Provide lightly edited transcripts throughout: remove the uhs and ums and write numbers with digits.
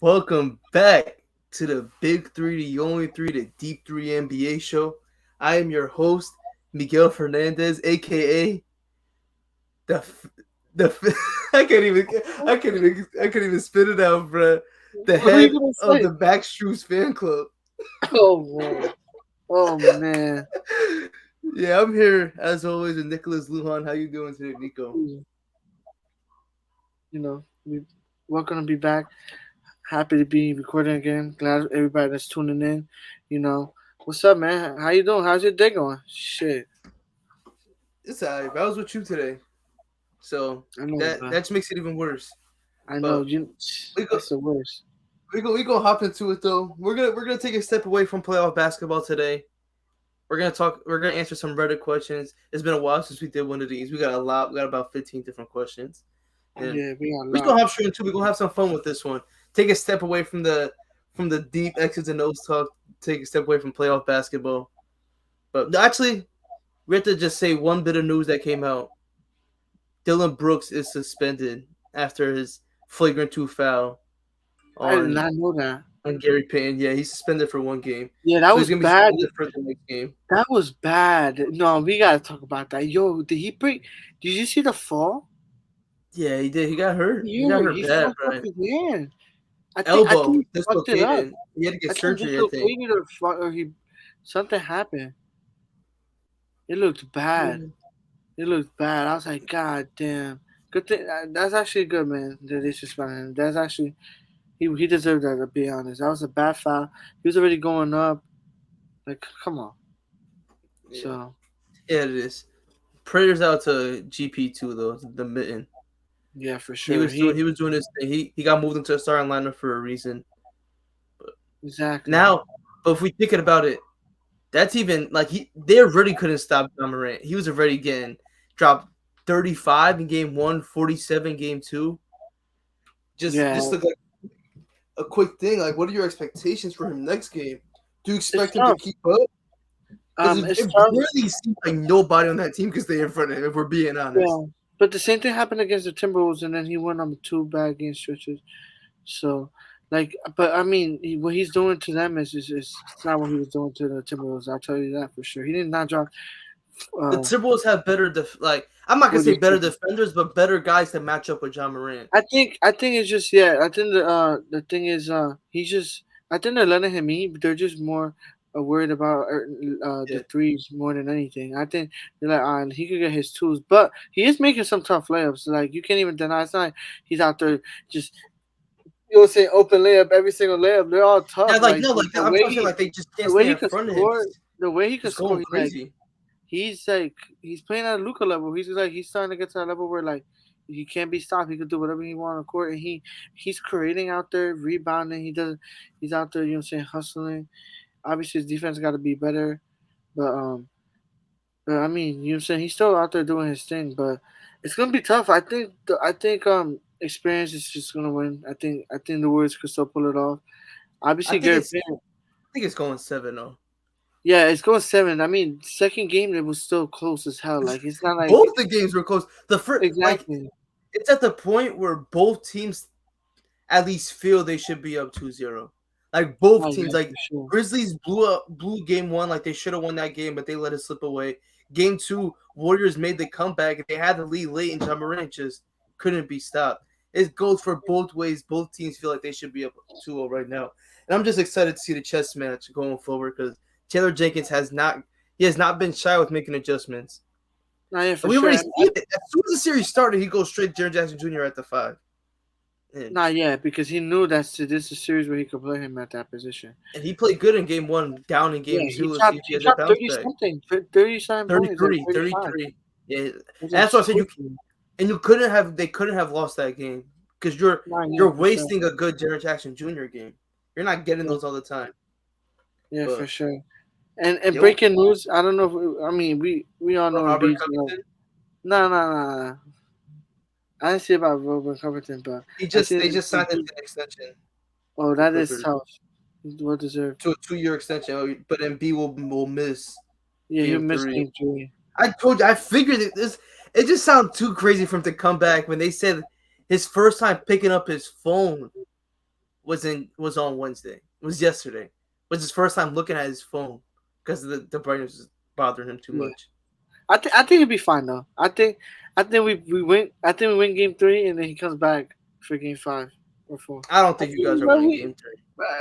Welcome back to the Big Three, the only three, the Deep Three NBA show. I am your host, Miguel Fernandez, aka the f- I can't even I can't even spit it out, bruh. The What are you head gonna of say? the Backstreets fan club. Oh man. Oh man. Yeah, I'm here as always with Nicholas Lujan. How you doing today, Nico? You we're gonna be back. Happy to be recording again. Glad everybody that's tuning in. You know, what's up, man? How you doing? How's your day going? Shit, It's alright. I was with you today, so I know, that bro. that just makes it even worse. I know But you. we go It's the worst. we gonna hop into it though. We're gonna take a step away from playoff basketball today. We're gonna talk. We're gonna answer some Reddit questions. It's been a while since we did one of these. We got a lot. We got about 15 different questions, and Yeah, we got a we're just gonna lot. hop straight into. We're gonna have some fun with this one. Take a step away from the deep X's and O's talk. Take a step away from playoff basketball. But no, actually, we have to just say one bit of news that came out. Dylan Brooks is suspended after his flagrant two foul I did on not know that. Gary Payton. Yeah, he's suspended for one game, Yeah, that so he's was gonna be bad. suspended for the next game. That was bad. No, we gotta talk about that. Yo, did he break? Did you see the fall? Yeah, he did. He got hurt. He got Yo, hurt he bad, fucked up Brian. his hand. I think Elbow he fucked it up. dislocated. He had to I get think surgery, I think. dislocated or he something happened. It looked bad. Yeah, It looked bad. I was like, God damn. Good thing. That's actually good, man. That they suspended him. That's actually he deserved that. To be honest, that was a bad foul. He was already going up. Like, come on. yeah, So yeah, it is. Prayers out to GP2 though, the mitten. yeah, for He sure. was doing he was doing his thing. He got moved into a starting lineup for a reason. But Exactly. now, but if we thinking about it, that's even like they already couldn't stop John Morant. He was already getting dropped 35 in game one, 47 game two. Yeah, Just like a quick thing. Like, what are your expectations for him next game? Do you it's expect him to tough. keep up? Because It's it tough. really seems like nobody on that team can stay in front of him, if we're being honest. Yeah, but the same thing happened against the Timberwolves, and then he went on two bad game stretches. So, like, but I mean, what he's doing to them is it's not what he was doing to the Timberwolves. I'll tell you that for sure. He did not drop The uh Timberwolves have better, like, I'm not going to say 40. better defenders, but better guys to match up with John Morant. I think it's just yeah. I think the thing is he's just I think they're letting him eat, but they're just more worried about Yeah. the threes more than anything. I think they're like he could get his tools, but he is making some tough layups. Like you can't even deny it's not like he's out there just you'll say open layup every single layup. They're all Yeah, tough. like, Like no, like, the I'm way trying to say, he like, they just can't the way stay he in could front of him. score the way he could Just score going crazy. he's like he's playing at a Luca level. He's starting to get to that level where like he can't be stopped. He could do whatever he wants on the court, and he's creating out there, rebounding. He's out there. You know what I'm saying, hustling. Obviously, his defense got to be better, but I mean, you know what I'm saying. He's still out there doing his thing, but it's gonna be tough. I think experience is just gonna win. I think the Warriors could still pull it off. I Obviously, think Gary it's Payton. I think it's going 7-0. Yeah, it's going seven. I mean, second game it was still close as hell. Like it's not like Both the games were close. The first, like, exactly. it's at the point where both teams at least feel they should be up 2-0. Like both Oh teams, yeah, like for sure. Grizzlies blew game one, like they should have won that game, but they let it slip away. Game two, Warriors made the comeback. They had the lead late, and John Morant just couldn't be stopped. It goes for both ways. Both teams feel like they should be up 2-0 right now, and I'm just excited to see the chess match going forward because Taylor Jenkins has not been shy with making adjustments, No, yeah, and for we sure. already see it. As soon as the series started, he goes straight to Jaren Jackson Jr. at the five. And Not yet because he knew this is a series where he could play him at that position. And he played good in game one, down in game Yeah, he two. Let's see dropped if he he has a dropped bounce 30 back. something, 37 points, like 33, 35. 33. Yeah. And It's that's why I said crazy. you couldn't have lost that game. Because Not you're yet for sure. wasting a good Jaren Jackson Jr. game. You're not getting Yeah, those all the time. yeah, for But sure. And yo, breaking news, I don't know if I mean we all know Robert Embiid's like Covington, no no no no. I didn't see about Robert Covington, but I they see just signed him to an extension, oh the that is Clippers. tough. Well deserved. To a 2-year extension. But MB will miss Yeah, he'll game miss three. game three. I told you, I figured it just sounded too crazy for him to come back when they said his first time picking up his phone was on Wednesday. It was yesterday. It was his first time looking at his phone because the brightness was bothering him too Yeah. much. I think he'll be fine though. I think we win. I think we win game 3 and then he comes back for game 5 or 4. I don't I think you guys think are but winning game three.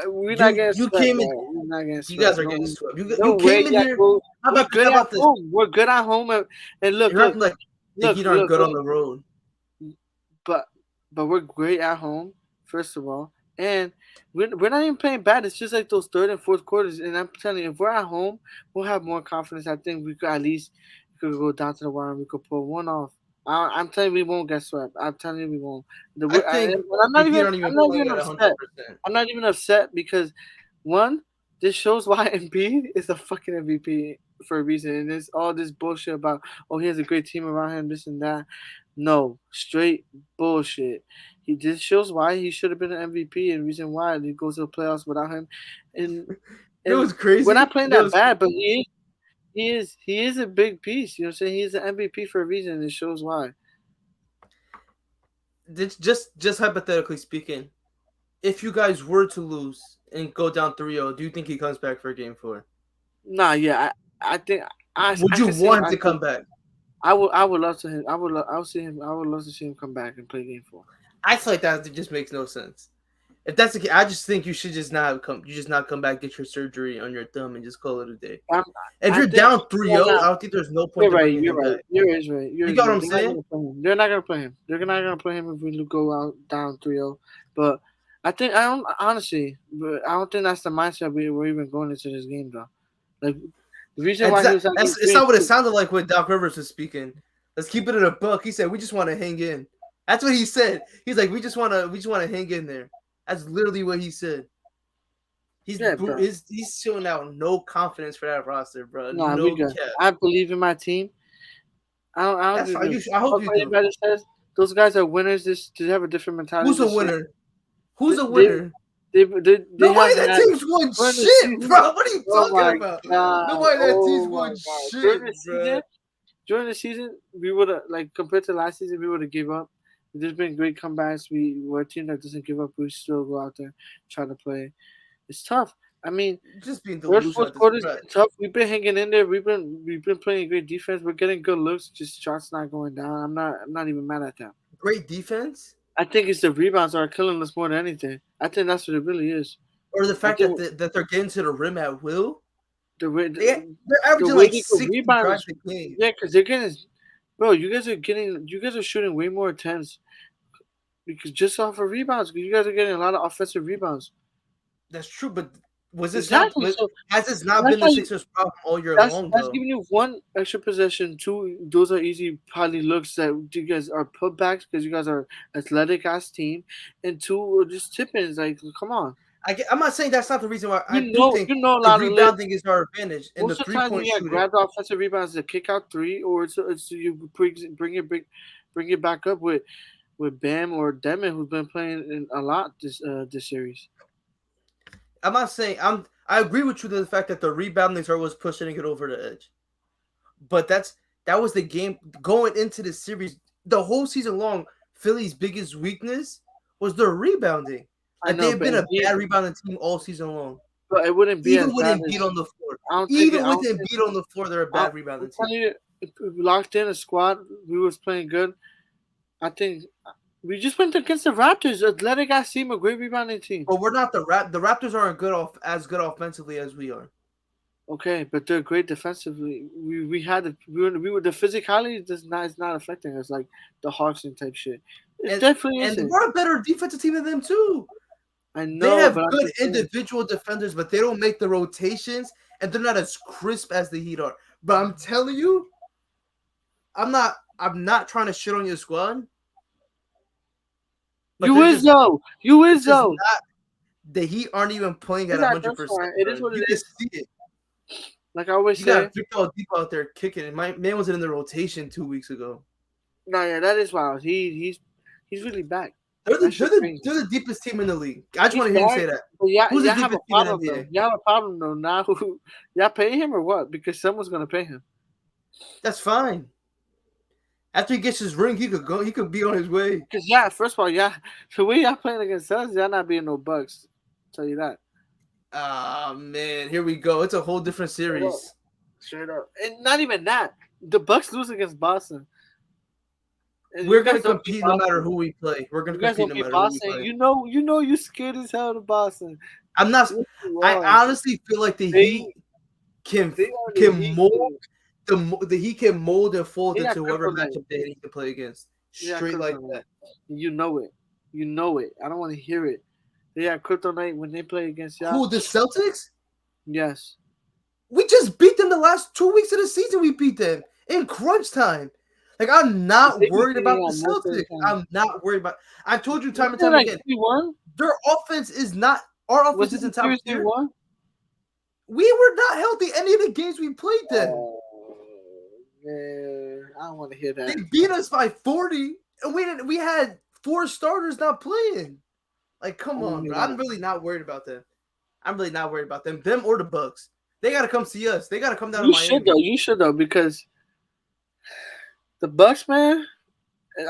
we're not You getting you swept, came in. bro. We're not getting You swept. guys are No, getting swept. no You way, came in here. Jaco. We're How good at about this? home. We're good at home. And look, You're look, acting like the look, Heat aren't look, good on look. the road. But we're great at home, first of all, and we're not even playing bad. It's just like those third and fourth quarters. And I'm telling you, if we're at home, we'll have more confidence. I think we could at least could go down to the wire and we could pull one off. I'm telling you, we won't get swept. I'm telling you, we won't. I think And the Heat aren't even I'm not playing even at 100%. upset. I'm not even upset because one, this shows why Embiid is a fucking MVP for a reason. And there's all this bullshit about he has a great team around him, this and that. No, straight bullshit. He This shows why he should have been an MVP and reason why he goes to the playoffs without him. And You know and what's we're crazy? not playing You know that what's bad, but he is a big piece. You know what I'm saying? He's an MVP for a reason. And it shows why. just hypothetically speaking, if you guys were to lose and go down 3-0, do you think he comes back for game 4? Nah, yeah, I think Would I you can see him. want him to come back? I would love to him. I would see him. I would love to see him come back and play game 4. I feel like that just makes no sense. If that's the case, I just think you should just not come. You just not come back, get your surgery on your thumb, and just call it a day. I'm, If I you're think down 3-0, yeah, I don't think there's no you're point to right. bringing You're him right. back. You're is right. You're You is got what right. I'm They're not saying? gonna play him. They're not gonna play him. They're not gonna play him if we go out down 3-0. But I don't honestly. But I don't think that's the mindset we're even going into this game though. Like the reason And why he was at game it's 3 and not what it 2. sounded like when Doc Rivers was speaking. Let's keep it in a book. He said, "We just want to hang in." That's what he said. He's like, we just want to hang in there." That's literally what he said. Yeah, bro. He's showing out no confidence for that roster, bro. Nah, we No good. cap. I believe in my team. I don't That's give fine. a I hope fuck you what do. anybody says. Those guys are winners. They have a different mentality Who's a this year. winner? Who's a They winner? they Nobody have that had team's won during the shit, season. bro. What are you Oh talking my about? god! Nobody that team's Oh my won god! shit, bro. During the season, we would have like compared to last season, we would have give up. There's been great comebacks. We're a team that doesn't give up. We still go out there try to play. It's tough. I mean, Just being third, delusional fourth at this, quarter's bro. been tough. We've been hanging in there. We've been playing great defense. We're getting good looks. Just shots not going down. I'm not even mad at that. Great defense, I think it's the rebounds that are killing us more than anything. I think that's what it really is. or the I fact think that they're getting to the rim at will. the way They're the averaging way like they can 60 rebound drives is a game. yeah, because they're getting bro. You guys are shooting way more attempts because just off of rebounds. 'Cause you guys are getting a lot of offensive rebounds. That's true, but was this not? Exactly. So Has this not that's been how the you. Sixers' problem all year That's long, that's though? giving you one extra possession. Two, those are easy probably looks that you guys are putbacks because you guys are athletic ass team, and two are just tip-ins. Like, come on, I'm not saying that's not the reason why. I do think you know a the lot of lit. rebounding is our advantage and the Most of the times when 3-point you shooting. grab the offensive rebounds, a kick out three, or it's you bring it back up with Bam or Demon, who's been playing in a lot this series. I'm not saying I agree with you to the fact that the rebounding are was pushing it over the edge, but that was the game going into the series. The whole season long, Philly's biggest weakness was their rebounding. I Like know, they've been a bad rebounding team all season long. but it wouldn't be Even as with bad Embiid as on the floor, I don't think. even with Embiid on the floor, they're a bad I'm rebounding team. telling you, if we locked in a squad, we was playing good. I think we just went against the Raptors, athletic ass team, a great rebounding team. But we're not the Raptors aren't as good offensively as we are. Okay, but they're great defensively. We were the physicality is not affecting us like the Hawks and type shit. It definitely And isn't. we're a better defensive team than them too. I They know, have but I'm good just saying. individual defenders, but they don't make the rotations, and they're not as crisp as the Heat are. But I'm telling you, I'm not trying to shit on your squad. But You is though. You is it's just though. not the Heat aren't even playing at That's 100%. fine. It is what it You can is. see it. Like I always You say. got Victor Oladipo out there kicking it. My man wasn't in the rotation 2 weeks ago. No, yeah, that is wild. He's really back. They're That shit crazy. the deepest team in the league. I just He's want to hear you back, say that. but Who's the y'all have a deepest team in the problem though. NBA? Y'all have a problem though. Now, y'all pay him or what? Because someone's gonna pay him. That's fine. After he gets his ring, he could go. He could be on his way. Cause yeah, first of all, yeah, the way y'all playing against us, y'all not being no Bucks. Tell you that. Ah man, here we go. It's a whole different Straight up. series. Straight up. And not even that. The Bucks lose against Boston. And We're you gonna guys don't beat compete no matter Boston. who we play. We're gonna You guys compete don't no beat matter who we Boston. play. You scared as hell of Boston. I'm not. Yes, you I are. honestly feel like the They Heat can they are the can Heat. mold the Heat can mold and fold They got into whoever kryptonite. matchup they need to play against. They got Straight like kryptonite. that. You know it. You know it. I don't want to hear it. They got kryptonite when they play against y'all. Who the Celtics? Yes. We just beat them the last 2 weeks of the season. We beat them in crunch time. Like I'm not They be worried beating about the y'all most of the Celtics. time. I'm not worried about. I've told you time Wasn't and it time like again. 3-1? Their offense is not. Our Was offense it the isn't top series they tier. won? We were not healthy any of the games we played them. Oh man, I don't want to hear They that. beat us by 40, and we didn't. We had 4 starters not playing. Like, I come don't want on, to hear bro. that. I'm really not worried about them. I'm really not worried about them. Them or the Bucks. They gotta come see us. They gotta come down to You should though. Miami. You should though because the Bucks, man.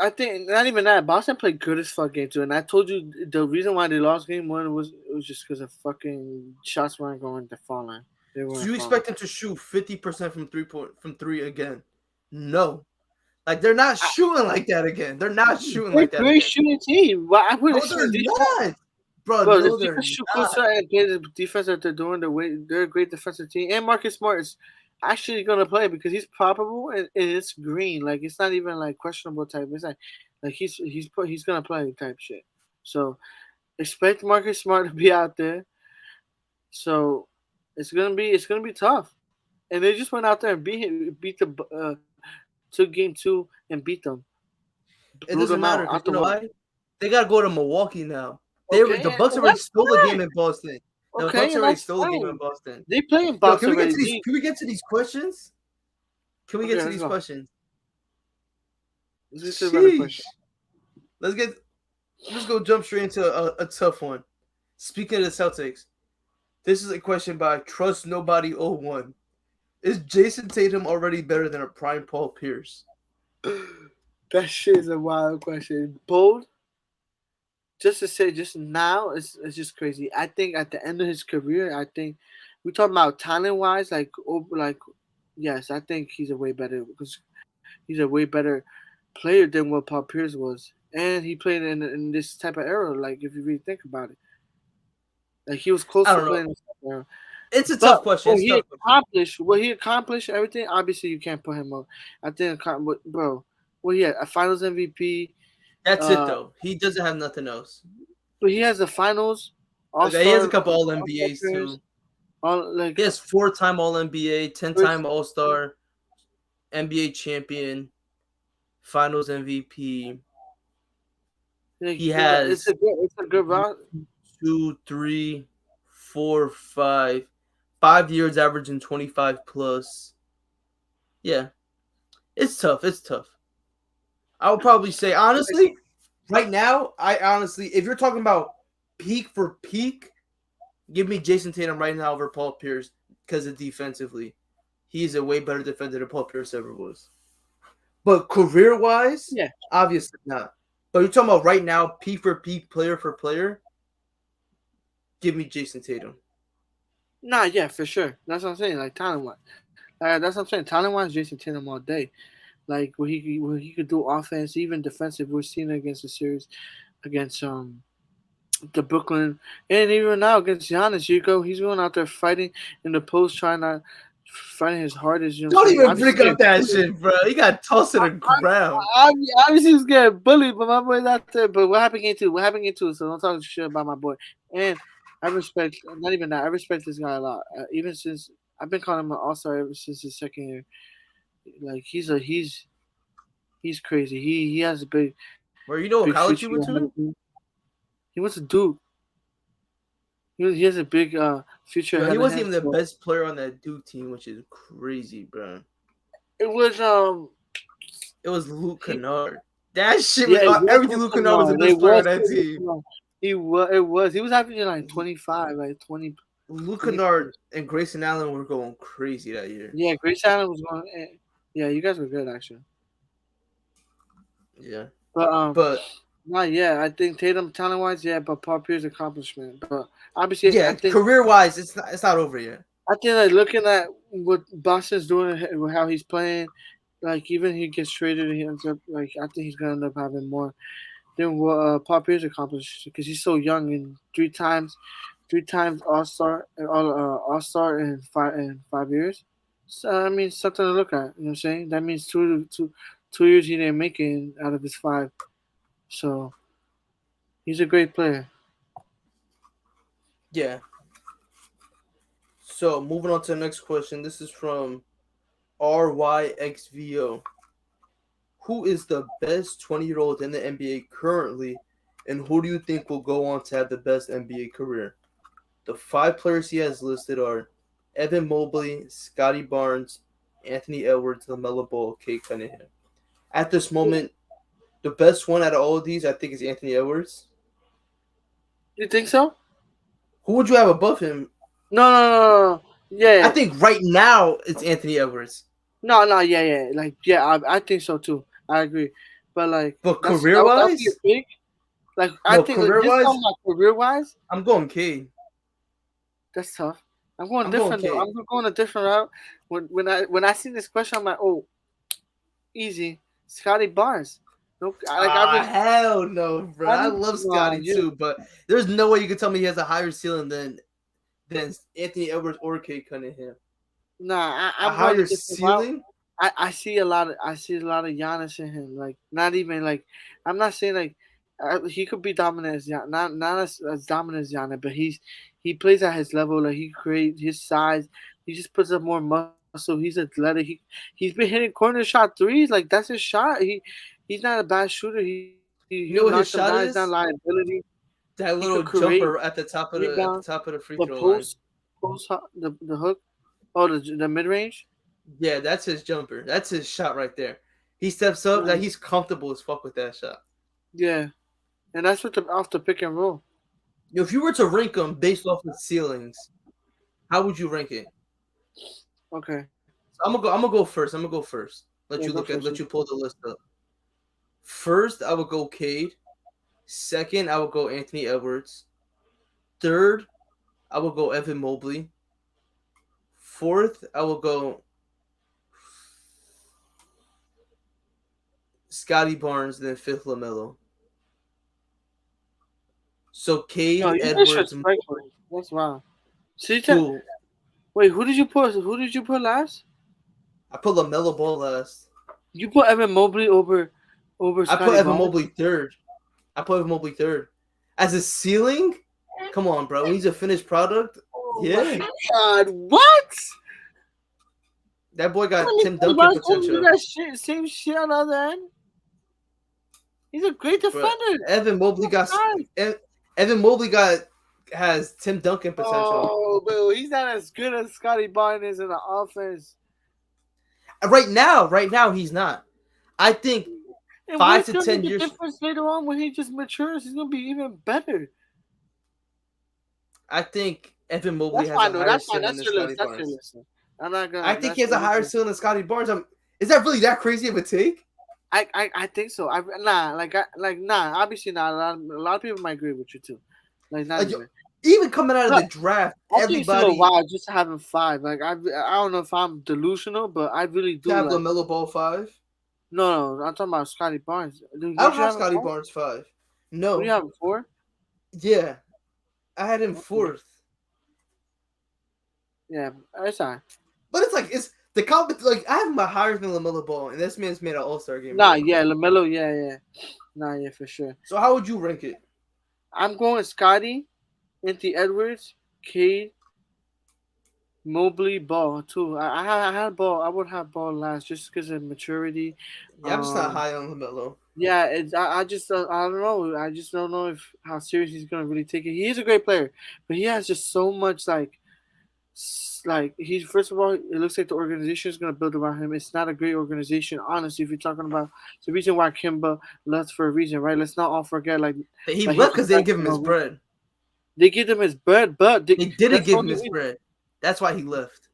I think not even that. Boston played good as fuck game two, and I told you the reason why they lost game one was it was just because of fucking shots weren't going to falling. They So weren't you falling. expect them to shoot 50% from from three again? No. Like they're not I, shooting like that again. They're not shooting they're like a that great again. shooting team. Why I No, wouldn't shoot they're defense, not. Bro, bro. no, If you they're can shoot not. closer and play the defense that they're doing, the way they're a great defensive team, and Marcus Smart is actually gonna play because he's probable and it's green. Like it's not even like questionable type. It's like he's gonna play type shit. So expect Marcus Smart to be out there. So it's gonna be tough. And they just went out there and beat the took game two and beat them, It blew them doesn't out matter out because the you know water. why? They gotta go to Milwaukee now. The Okay, Bucks and already that's stole the game fine. in Boston. The Okay, Bucks and already that's stole the game in fine. Boston. They play in Yo, box already. can we get to these questions? Can we get Okay, to let's these go. questions? Let's get to the better question. Sheesh. Let's get let's go jump straight into a tough one. Speaking of the Celtics, this is a question by Trust Nobody oh 01. Is Jason Tatum already better than a prime Paul Pierce? That shit is a wild question. Bold, just to say, just now, it's just crazy. I think at the end of his career, I think we talking about talent wise, like yes, I think he's a way better because he's a way better player than what Paul Pierce was, and he played in this type of era. Like if you really think about it, like he was close I to don't know. playing in this type of era. It's a But tough question. It's a tough question. what he accomplished, everything. Obviously, you can't put him up. I think, bro, well, yeah, a Finals MVP. That's it Uh, though. He doesn't have nothing else. but he has a Finals Okay, he has a All-Star, couple All All-Star NBAs appearance. too. All like He has 4-time All NBA, 10-time first, All Star, NBA champion, Finals MVP. like He has it's a good round. 2, 3, 4, 5, 5 years averaging 25 plus. Yeah, it's tough. It's tough. I would probably say honestly, right now, I honestly, if you're talking about peak for peak, give me Jason Tatum right now over Paul Pierce because of defensively. He's a way better defender than Paul Pierce ever was. But career wise, Yeah, obviously not. But you're talking about right now, peak for peak, player for player, give me Jason Tatum. nah, yeah, for sure. That's what I'm saying. Like talent wise, that's what I'm saying. Talent wise, Jason Tatum all day. Like what he could do offense, even defensive. We're seeing it against the series against the Brooklyn, and even now against Giannis, he's going out there fighting in the post, fighting his hardest. You know what I'm Don't saying? even Obviously, bring he's up getting that bullied. shit, bro. He got tossed to the ground. Obviously, he was getting bullied, but my boy's out there. But what happened game two? What happened game two? So don't talk shit about my boy. And I respect, not even that. I respect this guy a lot. Even since I've been calling him an all star ever since his second year. Like he's crazy. He has a Where you know big what college future you went ahead of to? him. He went to Duke. He has a big future Yo, he ahead of wasn't him. even the So best player on that Duke team, which is crazy, bro. it was It was Luke he Kennard. That shit yeah was it was everything. Luke Luke Kennard was the Kennard. It best player on was that Luke team. Kennard. He was averaging like 25, like 20, Luke 20 Kennard points. and Grayson Allen were going crazy that year. Yeah, Grace Allen was going. Yeah, you guys were good actually. Yeah, But but not yet. I think Tatum talent wise, yeah, but Paul Pierce accomplishment. But obviously, yeah, career wise, it's not over yet. I think like looking at what Boston's doing, how he's playing, like even he gets traded, he ends up like I think he's gonna end up having more than what Paul Pierce accomplished because he's so young and three times All Star in 5 years. So I mean something to look at. You know what I'm saying? That means 2 years he didn't make it out of his five. So he's a great player. Yeah. So moving on to the next question. This is from RYXVO. Who is the best 20-year-old in the NBA currently, and who do you think will go on to have the best NBA career? The five players he has listed are Evan Mobley, Scotty Barnes, Anthony Edwards, LaMelo Ball, Kate Cunningham. At this moment, the best one out of all of these, I think, is Anthony Edwards. You think so? Who would you have above him? No, no, no, no, no. I Yeah, think right now it's Anthony Edwards. no, no, yeah, yeah. Like, yeah, I think so too. I agree. But like, But that would be a career-wise, big. Like, I no, think like, just career-wise, talking about career wise, I'm going Cade. that's tough. I'm going I'm going different though. Cade. I'm going a different route. When I seen this question, I'm like, oh, easy, Scotty Barnes. No, like I Ah, was hell no, bro. I Scotty. love Nah, Scotty too, but there's no way you can tell me he has a higher ceiling than Anthony Edwards or Kate Cunningham. A I'm going a higher different route. ceiling? I see a lot of Giannis in him. Like not even like I'm not saying like he could be dominant as not as dominant as Giannis, but he plays at his level. Like he creates his size. He just puts up more muscle. He's athletic. He's been hitting corner shot threes. Like that's his shot. He's not a bad shooter. He'll knock them You know down. what He's his not shot is? liability. He That could little create jumper at the top of rebound, the free the throw line. the hook, the mid range. Yeah, that's his jumper. That's his shot right there. He steps up, that he's comfortable as fuck with that shot. Yeah, and that's with the off the pick and roll. If you were to rank them based off the ceilings, how would you rank it? Okay, So I'm gonna go first. I'm gonna go first. yeah, go first. Let you pull the list up. First, I would go Cade. Second, I would go Anthony Edwards. Third, I would go Evan Mobley. Fourth, I will go Scotty Barnes, then fifth LaMelo. So No, Cade, you Edwards, disrespectful. That's wild. So who wait, who did you put? Who did you put last? I put LaMelo Ball last. You put Evan Mobley over I put Scotty Evan Barnes. Mobley third. I put Evan Mobley third. As a ceiling, come on, bro. He's a finished product. Oh Yeah, my God! What? that boy got Scotty Tim Duncan Barnes supposed to do potential, that shit, same shit on the other end. He's a great bro. defender. Evan Mobley got Nice. Evan Mobley got has Tim Duncan potential. Oh, bro, he's not as good as Scotty Barnes is in the offense. Right now, he's not. I think And five what's to gonna be ten the years. difference later on when he just matures? He's gonna be even better. I think Evan Mobley That's has a fine though. higher That's fine. ceiling That's than your Scotty list. That's your Barnes. list. I'm not I gonna. think he That's has a your higher list. ceiling than Scotty Barnes. Is that really that crazy of a take? I think so. Nah. Obviously not. A lot of people might agree with you too. Like not Like, even. even coming out of But the draft, I think it's still a everybody while just having five. Like I don't know if I'm delusional, but I really do have like. LaMelo Ball 5. No, I'm talking about Scotty Barnes. Dude, I don't don't you have have him Scotty four? Barnes 5. What do you No. have him four? Yeah. I had him Okay. fourth. Yeah, that's fine. But it's like, it's the comp. Like, I have him higher than LaMelo Ball, and this man's made an All Star game Nah, already. yeah, Lamelo, yeah. Nah, yeah, for sure. So, how would you rank it? I'm going Scotty, Anthony Edwards, Cade, Mobley, Ball too. I had Ball. I would have Ball last just because of maturity. Yeah, I'm just not Um, high on LaMelo. yeah, I just I don't know. I just don't know if how serious he's gonna really take it. He is a great player, but he has just so much like he's first of all, it looks like the organization is gonna build around him. It's not a great organization, honestly. If you're talking about it's the reason why Kimba left for a reason, right? Let's not all forget He like he left came because they back didn't give for him his no reason. bread. They give him his bread, but They didn't that's the give him only his reason. bread. That's why he left.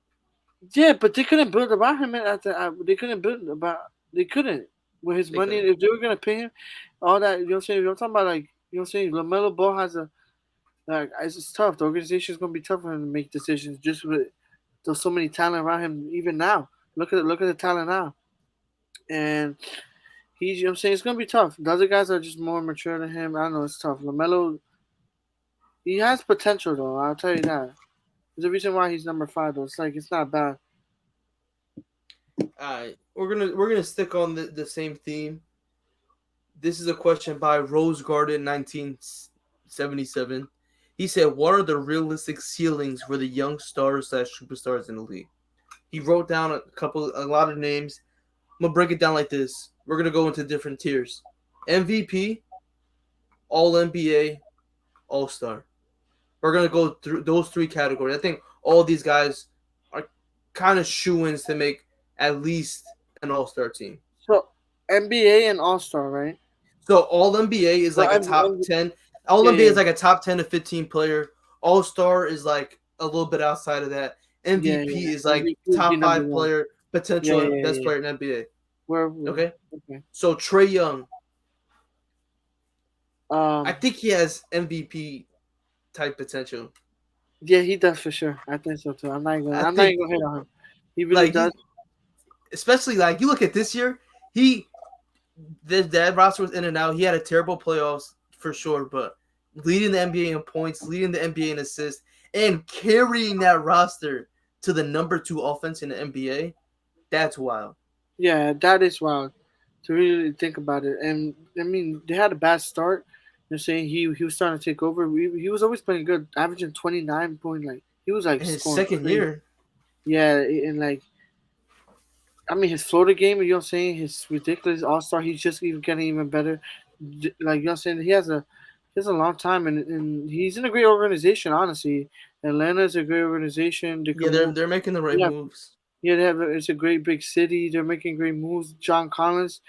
Yeah, but they couldn't build around him. They couldn't build about. They couldn't. with his They money, couldn't. if they were gonna pay him all that, you know what I'm saying? I'm talking about like, you know what I'm saying? Lamelo Ball has a like it's tough. The organization's gonna be tough for him to make decisions just with there's so many talent around him even now. Look at the talent now, and he's, you know what I'm saying, it's gonna be tough. The other guys are just more mature than him. I don't know, it's tough. Lamelo, he has potential though. I'll tell you that. There's a reason why he's number 5 though. It's like it's not bad. All right, we're gonna stick on the same theme. This is a question by Rose Garden 1977. He said, "What are the realistic ceilings for the young stars slash superstars in the league?" He wrote down a lot of names. I'm gonna break it down like this. We're gonna go into different tiers: MVP, All NBA, All Star. We're gonna go through those three categories. I think all these guys are kind of shoo-ins to make at least an All Star team. So NBA and All Star, right? So All NBA is So like a top 10. All yeah, NBA yeah, is like a top 10 to 15 player. All Star is like a little bit outside of that. yeah, MVP is yeah. like MVP would be top number 5 one. player, Yeah, potential yeah, best yeah. player in NBA. Where? Okay, Okay. so Trey Young, I Um. think he has MVP type potential. Yeah, he does for sure. I think so too. I I'm not think even gonna hit on him. He really like does. he, especially like you look at this year, he that roster was in and out. He had a terrible playoffs for sure, but leading the NBA in points, leading the NBA in assists, and carrying that roster to the number 2 offense in the NBA, that's wild. Yeah, that is wild to really think about it. And I mean, they had a bad start. You're saying he was starting to take over. He was always playing good, averaging 29 point. Like he was like In his scoring second crazy. year, Yeah, and like I mean, his Florida game. You know what I'm saying? His ridiculous All Star. He's just even getting even better. Like you know what I'm saying? He has a long time, and he's in a great organization. Honestly, Atlanta is a great organization. They yeah, could they're move. they're making the right Yeah, moves. yeah, it's a great big city. They're making great moves. John Collins,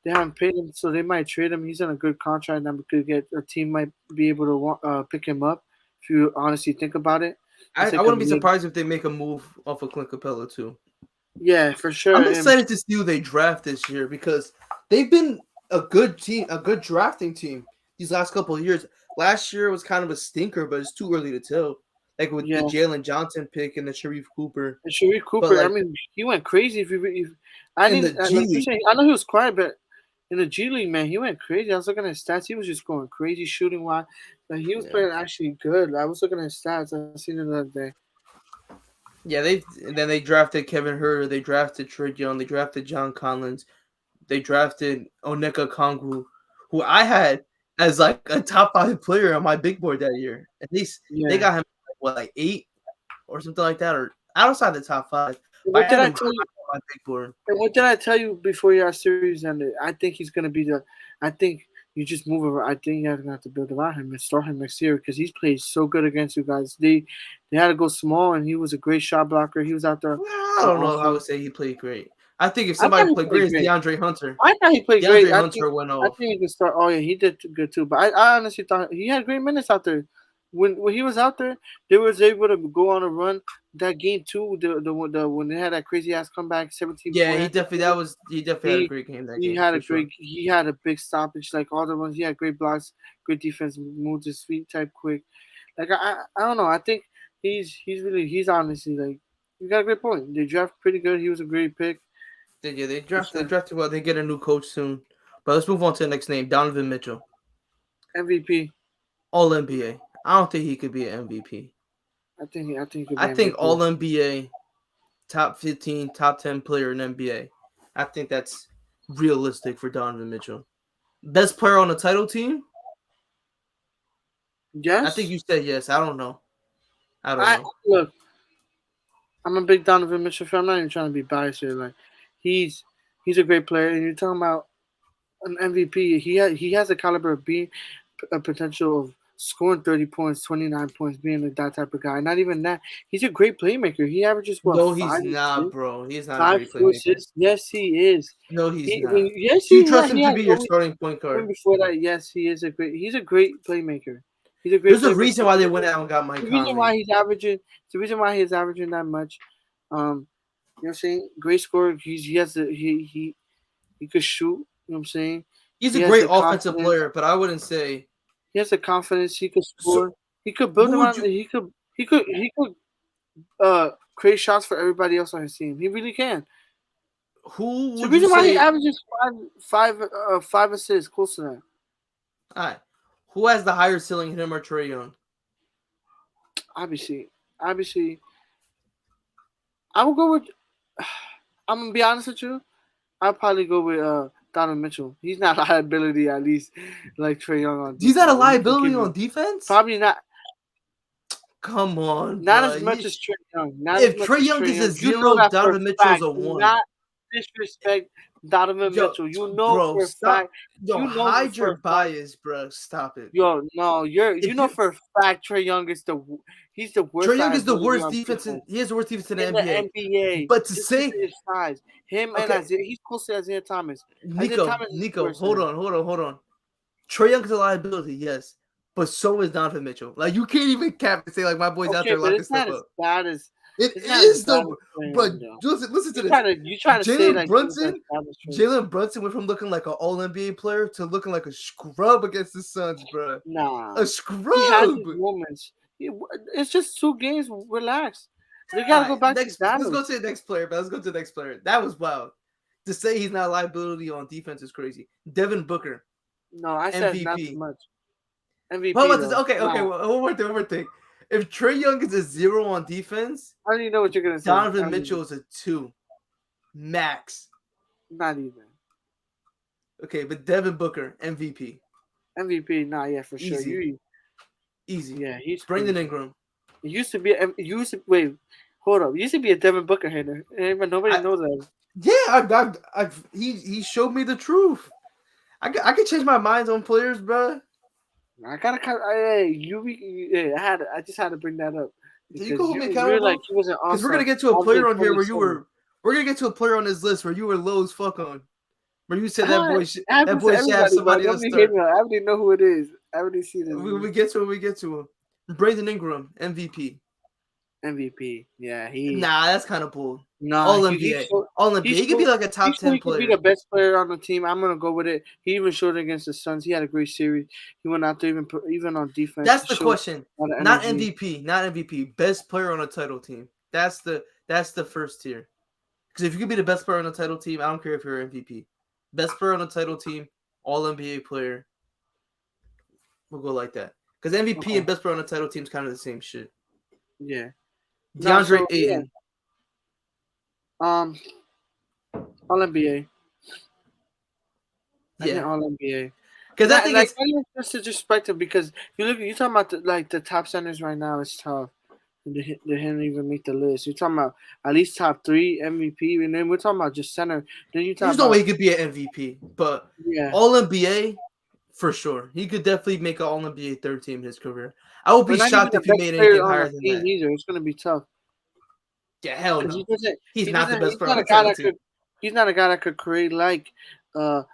they haven't paid him, so they might trade him. He's on a good contract. And could get a team might be able to pick him up. If you honestly think about it, I, it's I like a wouldn't be mid. surprised if they make a move off of Clint Capella too. Yeah, for sure. I'm And excited to see who they draft this year because they've been a good team, a good drafting team these last couple of years. Last year was kind of a stinker, but it's too early to tell. Like with the yeah, Jalen Johnson pick and the Sharif Cooper, and Sharif but Cooper. I like mean, he went crazy. If I in the didn't G like you League, saying, I know he was quiet, but in the G League, man, he went crazy. I was looking at his stats. He was just going crazy shooting wise. But he was yeah, playing actually good. I was looking at his stats. I seen it the other day. yeah. They and then they drafted Kevin Herter, they drafted Trey Young, they drafted John Collins, they drafted Oneka Kongwu, who I had as like a top 5 player on my big board that year. At least they Yeah. got him what like 8 or something like that, or outside the top 5. But I What did had I him tell you? high on my big board. And what did I tell you before your series ended? I think he's gonna be the. I think you just move over. I think you're gonna have to build around him and start him next year because he's played so good against you guys. They had to go small, and he was a great shot blocker. He was out there Well, I don't know if I would offering. say he played great. I think if I thought somebody he played played great, it's great. DeAndre Hunter. I thought he played great. DeAndre Hunter went I off. think he could start. Oh yeah, he did good too. But I honestly thought he had great minutes out there. When he was out there, they was able to go on a run. That game too, the when they had that crazy ass comeback, 17 Yeah, point. he definitely had a He great game that he game had for a sure. great he had a big stoppage like all the ones. He had great blocks, great defense, moved his feet type quick. Like I don't know. I think he's honestly like you got a great point. They draft pretty good. He was a great pick Yeah, they for drafted they sure. drafted well. They get a new coach soon. But let's move on to the next name, Donovan Mitchell, MVP. All NBA. I don't think he could be an MVP. I think he could I be think MVP. All NBA, top 15, top 10 player in NBA. I think that's realistic for Donovan Mitchell. Best player on the title team? I think Yes. you said yes. I don't know. I don't I know. look. I'm a big Donovan Mitchell fan. I'm not even trying to be biased here. Like he's he's a great player, and you're talking about an MVP. He has a caliber of being a potential of scoring 30 points, 29 points, being like that type of guy. Not even that. He's a great playmaker. He averages what No, five he's not, assists, bro. He's not a five, great four playmaker. assists. Yes, he is. No, he's not. Yes, Do you he trust him he to has. be your starting point guard? Even before that, yes, he is a great. He's a great playmaker. He's a great There's a playmaker. reason why they went out and got Mike The reason Conley. why he's averaging. The reason why he's averaging that much. You know what I'm saying? Great scorer. He has the he could shoot. You know what I'm saying? He's He a has great the offensive confidence. player, but I wouldn't say. He has the confidence. He could So score. He could build who him would on. you? He could create shots for everybody else on his team. He really can. Who It's the would you reason why he say? averages five assists, close to that. All right, who has the higher ceiling, him or Trey Young? Obviously, obviously, I will go with. I'm gonna be honest with you. I'll probably go with Donovan Mitchell. He's not a liability, at least like Trey Young on He's not a defense. He can liability give on you defense. probably Come on, not bro. as much as Trey Young. Not as If much Trey as Young Trey is a Young. You know zero, that for a Donovan Mitchell is fact. a Do one. not disrespect Donovan Yo, Mitchell. You know bro, for a stop. fact. Yo, You know hide for your a fact. bias, bro. Stop it. Yo, no, you If know you for a fact Trey Young is he's the Trey worst Young is the liability worst on defense in defense he has the worst defense in the in the NBA. NBA But to just because say of his size. Him and okay, Isaiah, he's close to Isaiah Thomas. Isaiah Nico, Thomas is Nico, worse than him. hold on. Trey Young is a liability, yes. But so is Donovan Mitchell. Like you can't even cap and say like my boy's out Okay, there but locking stuff up. It it's not as is bad though, as Trey but Young though. listen to this. You trying to say Jalen like he's as Brunson, bad as Trey? Jalen Brunson went from looking like an All NBA player to looking like a scrub against the Suns, bro. Nah, A he has scrub. his moments. It's just 2 games. Relax. They All gotta go right, back to next. Let's Dallas. go to the next player. But let's go to the next player. That was wild. To say he's not a liability on defense is crazy. Devin Booker, No, I said not too MVP. much. What MVP about this? though. Okay, Nah, one more thing. One more thing. If Trey Young is a zero on defense, I don't even know what you're gonna say. I Donovan don't even. Mitchell is a two, max. Not even. Okay, but Devin Booker, MVP, MVP. Nah, yeah, for sure. easy, easy. Yeah, he's Brandon crazy. Ingram. It used to be. Wait, hold up. It used to be a Devin Booker hater, but nobody I knows that. yeah, he showed me the truth. I could change my minds on players, bro. I gotta kind of. Hey, I just had to bring that up So you because can hold me you're like accountable he was an all because we're star gonna get to a all the player on here where you 27. were. We're gonna get to a player on this list where you were low as fuck on. Where you said that It boy that happens to boy should have everybody, but somebody else nobody hit start. me. I already know who it is. I already see this We get to him. We get to him. Brandon Ingram, MVP. MVP. Yeah, Nah, that's kind of bull. nah. All He NBA. showed All he NBA. He could be showed like a he top showed 10 he could be the player. best player on the team. I'm gonna go with it. He even showed it against the Suns. He had a great series. He went out there even on defense. That's He the showed question. a lot of Not energy. MVP. Not MVP. Best player on a title team. That's the first tier. Because if you could be the best player on a title team, I don't care if you're MVP. Best player on a title team, all NBA player. We'll go like that. Because MVP Okay. and best player on a title team is kind of the same shit. Yeah. Nah. DeAndre So yeah. Ayton. Um. All NBA. I think Yeah. All NBA. Because I Not think like it's not even just disrespectful because you talking about the top centers right now. It's tough. They didn't even make the list. You're talking about at least top 3 MVP, and then we're talking about just center. Then you talk there's no way about he could be an MVP, but yeah, all NBA for sure. He could definitely make an all NBA third team in his career. I would but be not even shocked the if he best made player anything on the higher than team that. either. It's gonna be tough Yeah, hell because no. He's he not the doesn't best he's player on not the a guy title that team. could he's not a guy that could create like uh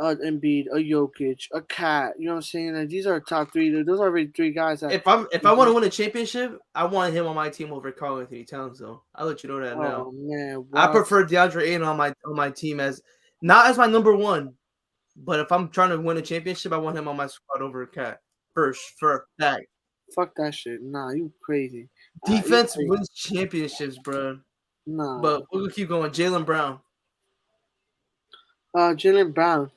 Embiid, a Jokic, a Cat. You know what I'm saying? Like, these are top 3. Those are already 3 guys that. If I want to win a championship, I want him on my team over Karl Anthony Towns. Though I'll let you know that now. Oh man, I what? prefer DeAndre Ayton on my team as not as my number one, but if I'm trying to win a championship, I want him on my squad over Cat first for that. Fuck that shit. Nah, you crazy. You Defense crazy. wins championships, bro. Nah. But we'll keep going. Jalen Brown. Jalen Brown.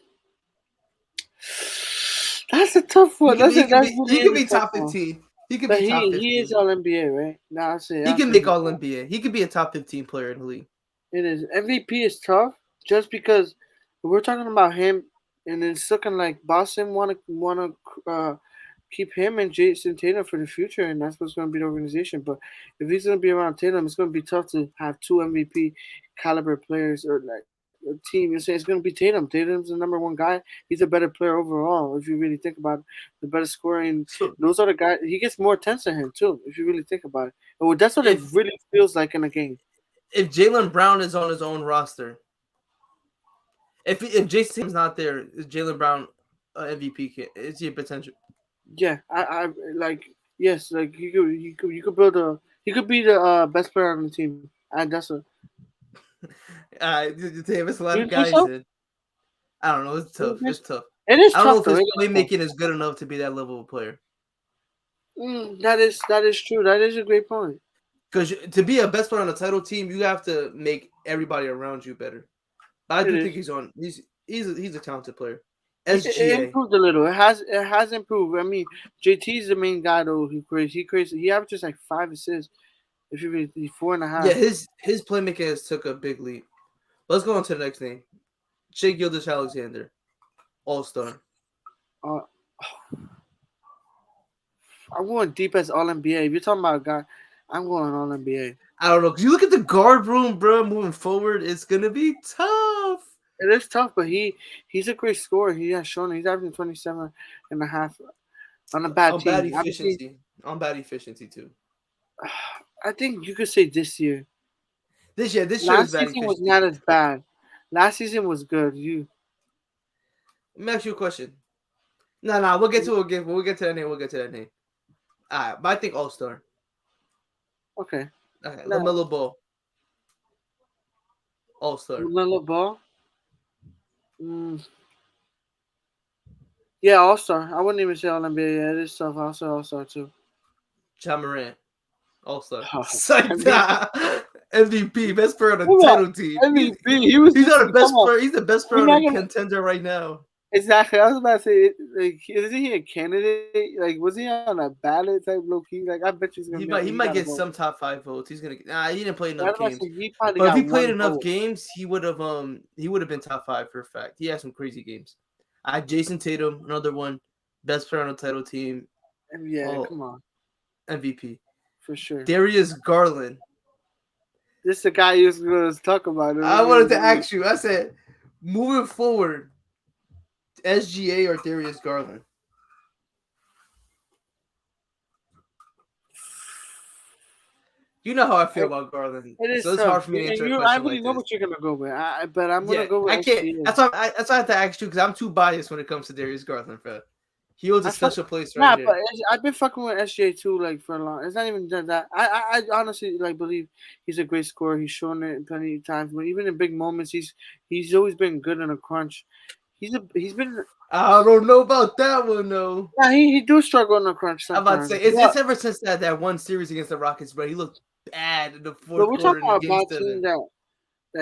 That's a tough one. That's He really could is be a tough top one. 15. He could But be top he is 15. all NBA, right? Nah, He I'll can say make he, all NBA. He could be a top 15 player in the league. it is. MVP is tough just because we're talking about him, and it's looking like Boston wanna keep him and Jason Tatum for the future, and that's what's going to be the organization. But if he's going to be around Tatum, it's going to be tough to have 2 MVP caliber players or like a team. You say it's going to be Tatum. Tatum's the number 1 guy. He's a better player overall. If you really think about it, the better scoring. So Those are the guys. He gets more attention than him too. If you really think about it, and that's what it if really feels like in a game. if Jalen Brown is on his own roster, if Jason Tatum's not there, is Jalen Brown MVP? Is he a potential? Yeah, I like yes, like you could build a he could be the best player on the team, and that's a Damn, it's a lot you of think guys so? in. I don't know. It's tough. It's tough. It is I don't know tough if though. his It is tough. playmaking is good enough to be that level of player. That is true. That is a great point. Because to be a best player on a title team, you have to make everybody around you better. But I It do is. think he's a talented player. It SGA. improved a little. It has improved. I mean, JT's the main guy though. He creates. He averages like 5 assists. If you be 4.5. Yeah, his playmaking has took a big leap. Let's go on to the next name. Shea Gilgeous-Alexander, All Star. Uh, I'm going deep as All NBA. If you're talking about a guy, I'm going All NBA. I don't know. Cause you look at the guard room, bro. Moving forward, it's gonna be tough. It is tough, but he's a great scorer. He has shown it. He's averaging 27.5 on a bad On bad team. Obviously, efficiency. On bad efficiency too. I think you could say this year. This year is Last bad season was efficiency. not as bad. Last season was good. Let me ask you a question. No, we'll get to it again. When we get to that name, we'll get to that name. Alright, but I think All Star. Okay. Okay, No, LaMelo Ball, All Star. Lamelo Ball. Mm, yeah, All Star. I wouldn't even say All NBA. Yeah, it is tough. I'll say All Star too. Ja Morant, All Star. I Psych mean, that. MVP, best player on the come on, title team. MVP. He was He's just not a come best on. player. He's the best player We're on not the gonna contender right now. exactly. I was about to say, like, isn't he a candidate? Like, was he on a ballot type low key? Like, I bet you he's gonna He be. might he He might got a get vote. some top five votes. He's gonna. Nah, he didn't play I was enough about to games. say he probably But if got he played one enough vote. games, he would have been top five for a fact. He had some crazy games. I Jason Tatum, another one, best player on the title team, And yeah, all come on, MVP. for sure. Darius Garland. This is the guy you was going to talk about. I wanted to ask you. I said, moving forward, SGA or Darius Garland. You know how I feel about Garland, It so is it's tough. hard for me to answer a I question already like know this. what you're gonna go with. But I'm gonna Yeah, go with I can't. SGA. That's why I have to ask you because I'm too biased when it comes to Darius Garland, bro. He holds a I fuck. special place right Nah, but here. I've been fucking with SGA too, like for a long. It's not even that. I honestly like believe he's a great scorer. He's shown it plenty of times, but even in big moments, he's always been good in a crunch. He's been. I don't know about that one though. Yeah, he do struggle in a crunch I'm about to sometimes. say it's ever since that one series against the Rockets, bro. He looked bad in the But fourth we're quarter talking in the about a game bad team seven. that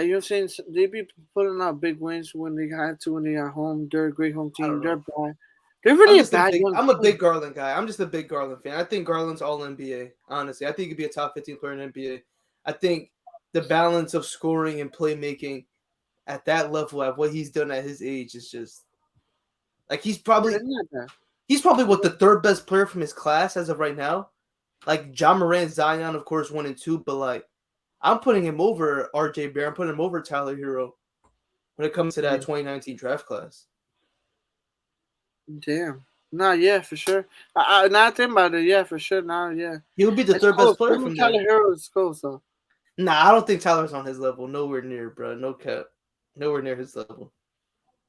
you know what I'm saying. They be putting out big wins when they had to when they got home. They're a great home I team. don't They're know. bad. They're really a bad young I'm a team. big Garland guy. I'm just a big Garland fan. I think Garland's all NBA. Honestly, I think he could be a top 15 player in NBA. I think the balance of scoring and playmaking at that level, at what he's done at his age, is just like It's not bad. he's probably what the third best player from his class as of right now. Like John Morant, Zion, of course, 1 and 2, but like I'm putting him over RJ Barrett. I'm putting him over Tyler Hero when it comes to that Yeah. 2019 draft class. Damn. Nah, yeah, for sure. Now I think about it, yeah, for sure. Now, yeah, He would be the it's third close. best player Even from Tyler there. Hero is close, though. Nah, I don't think Tyler's on his level. Nowhere near, bro. No cap. Nowhere near his level.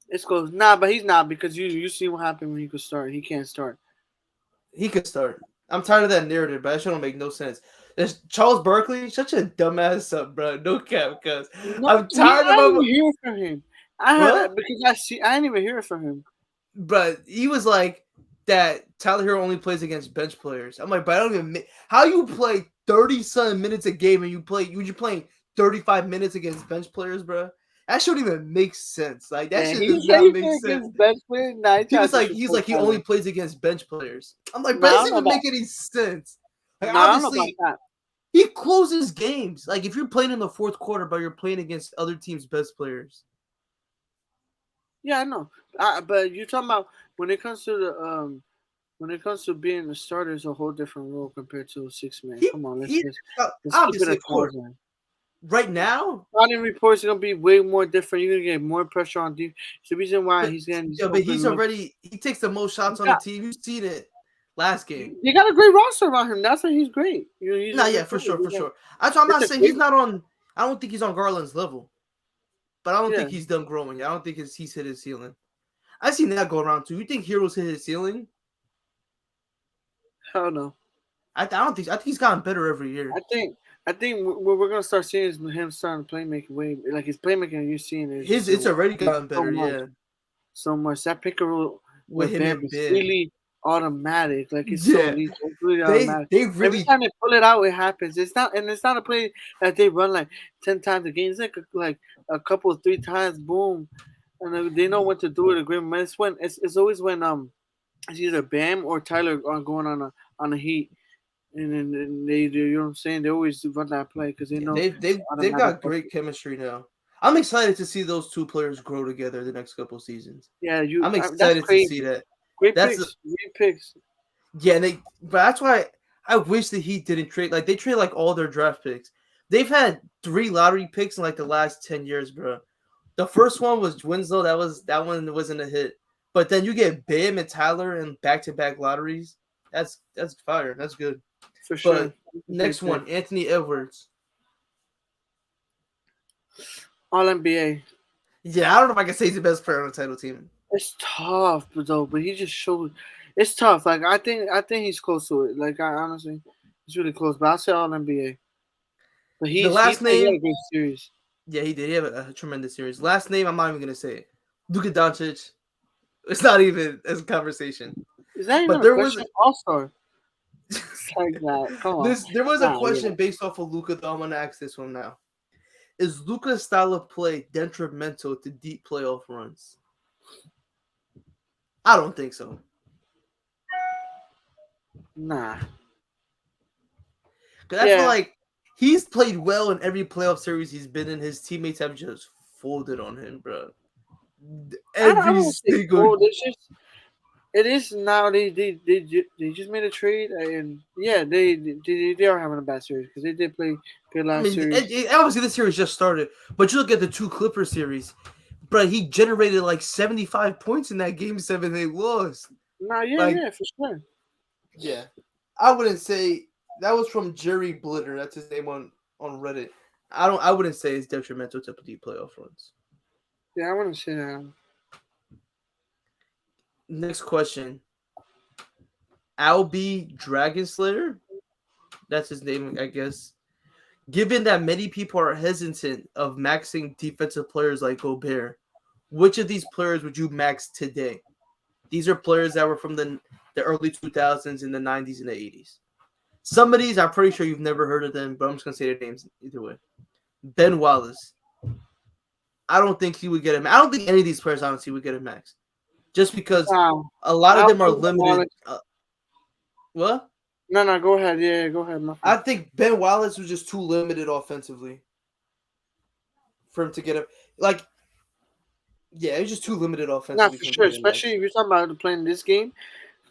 It's close. Nah, but he's not because you see what happened when he could start. He can't start. He could start. I'm tired of that narrative, but that shit don't make no sense. There's Charles Barkley, such a dumbass up, bro. No cap, cuz No, I'm tired I of didn't him. even hear it from him. What? Because I didn't even hear it from him. But he was like that. Tyler Hero only plays against bench players. I'm like, but I don't even. How you play 30-some minutes a game and you playing 35 minutes against bench players, bro? That shouldn't even make sense. Like that And shit he does said not he make played sense. against bench players. Nah, he He tried was to like, he's disrespect like he only Tyler. plays against bench players. I'm like, bro, Nah, that I doesn't don't know even about. make any sense. Like Nah, I don't know about obviously that. he closes games. Like if you're playing in the fourth quarter, but you're playing against other teams' best players. Yeah, I know. But you're talking about when it comes to the when it comes to being a starter, it's a whole different role compared to a 6 man. He Come on, he let's keep it obviously, a of course. thousand. Right now, Scouting reports are gonna be way more different. You're gonna get more pressure on defense. It's the reason why but he's getting these yeah, but open he's looks. already he takes the most shots on the Yeah, team. You've seen it last game. they got a great roster around him. That's why he's great. You know, he's a No, yeah, great for player. sure, for sure. I'm It's not a saying he's great, not on. I don't think he's on Garland's level, but I don't yeah. think he's done growing. I don't think he's hit his ceiling. I've seen that go around too. You think Heroes hit his ceiling? Hell no. I don't think. I think he's gotten better every year. I think I think what we're gonna start seeing is him starting playmaking way like his playmaking. You're seeing is just It's already it's gotten so better. much. Yeah. so much. That pick and roll with with him Bam and is Ben. really automatic. Like it's so Yeah, lethal. It's really they automatic. they Every really time they pull it out, it happens. It's not a play that they run like 10 times a game. It's like a couple 3 times, boom, and they know when to do it. A great moment. It's always when it's either Bam or Tyler are going on a heat, and then they do. You know what I'm saying? They always run that play because they yeah, know it's they've automatic. got great chemistry now. I'm excited to see those two players grow together the next couple seasons. Yeah, I'm that's excited to see crazy. that. Great That's picks, great picks yeah, but that's why I wish the Heat didn't trade. Like they trade like all their draft picks. They've had 3 lottery picks in like the last 10 years, bro. The first one was Winslow. That one wasn't a hit. But then you get Bam and Tyler in back-to-back lotteries. That's fire. That's good. for sure. But Great next pick. one, Anthony Edwards. All NBA. Yeah, I don't know if I can say he's the best player on the title team. It's tough, but he just showed. It's tough. Like I think he's close to it. Like I honestly, he's really close. But I'll say All NBA. But The last he had a name, great series. yeah, he did. He had a tremendous series. Last name, I'm not even gonna say it. Luka Doncic. It's not even as a conversation. Is that even But a there was question? All star. It's like that. Come on. there was a Nah, yeah. question based off of Luka. Though I'm gonna ask this one now. Is Luka's style of play detrimental to deep playoff runs? I don't think so. Nah. Cause I feel Yeah. like he's played well in every playoff series he's been in. His teammates have just folded on him, bro. I Every don't say single cold. It's just it is now. They just made a trade and yeah, they are having a bad series because they did play good I last mean, series. obviously this series just started, but you look at the two Clippers series, bro. He generated like 75 points in that game 7 they lost. Nah, yeah, Like, yeah, for sure. yeah, I wouldn't say that was from Jerry Blitter. That's his name on Reddit. I wouldn't say it's detrimental to deep playoff runs. Yeah, I want to say that. Next question, Albie Dragon Slayer. That's his name, I guess. Given that many people are hesitant of maxing defensive players like Gobert, which of these players would you max today? These are players that were from the early 2000s and the 90s and the 80s. Some of these, I'm pretty sure you've never heard of them, but I'm just going to say their names either way. Ben Wallace. I don't think he would get him. I don't think any of these players, honestly, would get a max. Just because Wow. a lot of I'll them are put Ben limited. Wallace. What? No, no, go ahead. Yeah, go ahead, my I friend. think Ben Wallace was just too limited offensively for him to get him. Like, yeah, he's just too limited Nah, offensively for for him to sure. get a Especially max. if you're talking about playing this game,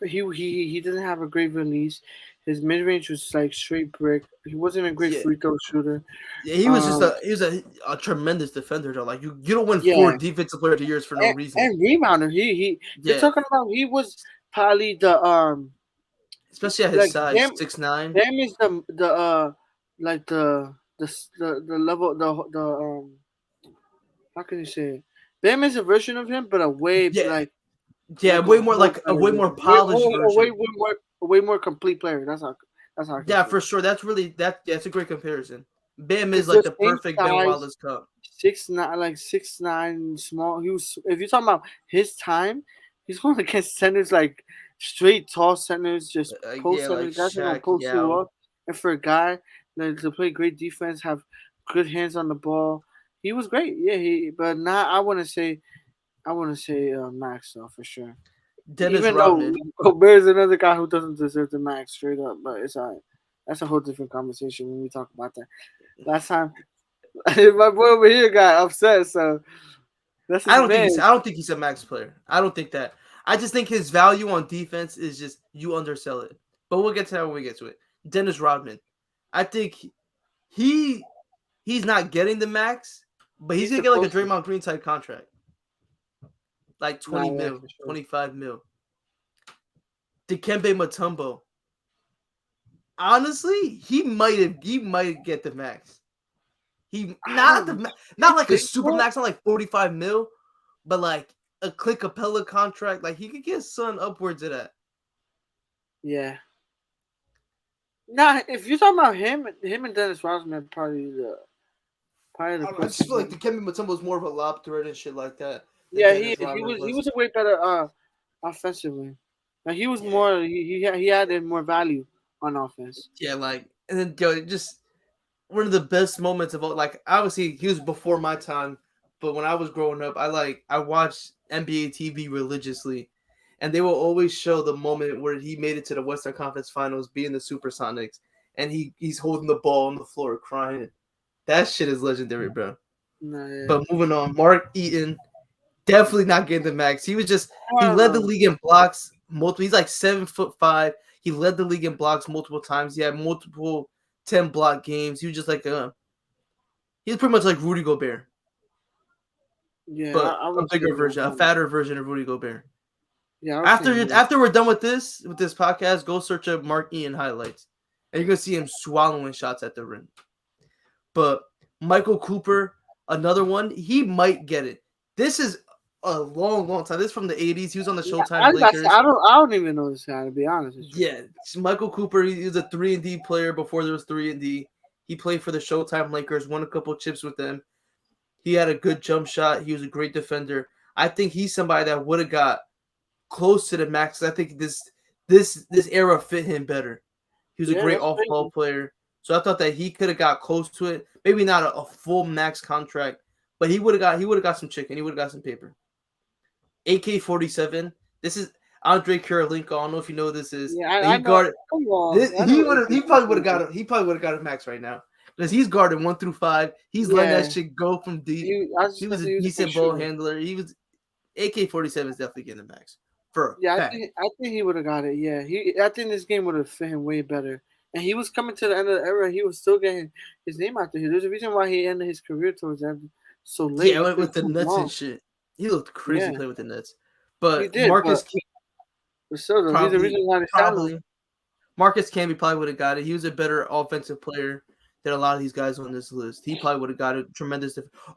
he doesn't have a great release. His mid range was like straight brick. He wasn't a great Yeah, free throw shooter. yeah, he was just Um, a tremendous defender though. Like you don't win four yeah, defensive player of the years for no reason. and rebounder. You're Yeah, talking about he was probably the especially at his like size, Bam. 6'9". Bam is the like the level how can you say it? Bam is a version of him, but a way Yeah, yeah, like a way more whole like a better way more version. Way, polished version. a way more complete player. That's how I can Yeah, say it. for sure. That's really that's a great comparison. Bam is Cause like the the same perfect Ben size, Wallace cup. 6'9", like 6'9", small. He was. If you're talking about his time, he's going against centers like straight tall centers, just Yeah, post like centers. Guys are gonna Shaq, post you Yao. up. And for a guy to play great defense, have good hands on the ball, he was great. Yeah, but not. I wouldn't say Max though for sure. Dennis Even though Rodman. Gobert is another guy who doesn't deserve the Max straight up, but it's alright. That's a whole different conversation when we talk about that. Last time my boy over here got upset, so that's his man. I don't think he's a max player. I don't think that. I just think his value on defense is just you undersell it. But we'll get to that when we get to it. Dennis Rodman. I think he he's not getting the max, but he's He's gonna the get like a closest. Draymond Green type contract. Like Nah, 20 yeah, mil, for sure. 25 mil. Dikembe Mutombo. Honestly, he might get the max. He I don't. not You like a think super so? max, not like 45 mil, but like a Clint Capella contract. Like he could get son upwards of that. Yeah. Nah, if you're talking about him and Dennis Rodman, probably the I don't know. I just closest feel like one. the Dikembe Mutombo is more of a lob threat and shit like that. than Yeah, Dennis Rodman he was. was a way better offensively. Like he was Yeah, more he added more value on offense. yeah, like and then just one of the best moments of all. Like obviously he was before my time, but when I was growing up, I watched NBA TV religiously, and they will always show the moment where he made it to the Western Conference Finals, being the Supersonics, and he's holding the ball on the floor crying. That shit is legendary, bro. Nah, yeah. But moving on, Mark Eaton definitely not getting the max. He I don't led the know. league in blocks multiple. He's like 7'5". He led the league in blocks multiple times. He had multiple 10 block games. He was just like he was pretty much like Rudy Gobert, Yeah, but I a would say bigger no. version, a fatter version of Rudy Gobert. Yeah, I would say After no. after we're done with this podcast, go search up Mark Ian highlights, and you're gonna see him swallowing shots at the rim. But Michael Cooper, another one, he might get it. This is a long, long time. This is from the 80s. He was on the Yeah, I Showtime was about to say, Lakers. I don't even know this guy to be honest with you. Yeah, Michael Cooper. He was a 3-and-D player before there was 3-and-D. He played for the Showtime Lakers, won a couple chips with them. He had a good jump shot. He was a great defender. I think he's somebody that would have got close to the max. I think this era fit him better. He was a Yeah, great that's off-ball crazy. player. So I thought that he could have got close to it. Maybe not a full max contract, but he would have got some chicken. He would have got some paper. AK-47. This is Andre Kirilenko. I don't know if you know who this is. Yeah, That I he know. guarded. Come on, I He know. would have. He probably would have got a max right now because he's guarding 1 through 5. He's letting that Yeah, shit go from deep. I was He just gonna was a say he was a good decent ball shooter. handler. AK-47 is definitely getting the max for a Yeah, fact. I think he would have got it. Yeah, I think this game would have fit him way better. And he was coming to the end of the era. He was still getting his name out there. There's a reason why he ended his career towards the end so late. Yeah, He with played the too Nets and long. shit. He looked crazy Yeah, playing with the Nets. he But did. But still, though, he's the probably reason why they signed him. probably Marcus Camby probably would have got it. He was a better offensive player than a lot of these guys on this list. He probably would have got it.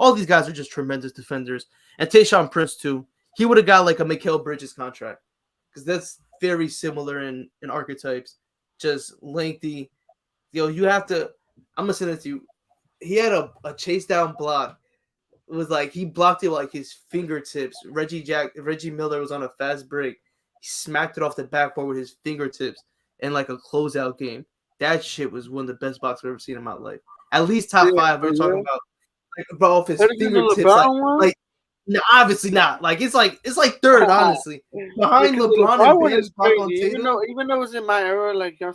All these guys are just tremendous defenders. And Tayshaun Prince too. He would have got like a Mikal Bridges contract because that's very similar in archetypes. Just lengthy. You have to. I'm gonna send it to you. He had a chase down block. It was like he blocked it with like his fingertips. Reggie Miller was on a fast break. He smacked it off the backboard with his fingertips in like a closeout game. That shit was one of the best blocks I've ever seen in my life. At least top Yeah, five. We for were talking real. about like bro off his Better than the fingertips, LeBron one. like no, obviously not. Like it's like third, honestly. Behind Because the LeBron LeBron and one Bam's is block on crazy. Tatum. Even though it's in my era, like you know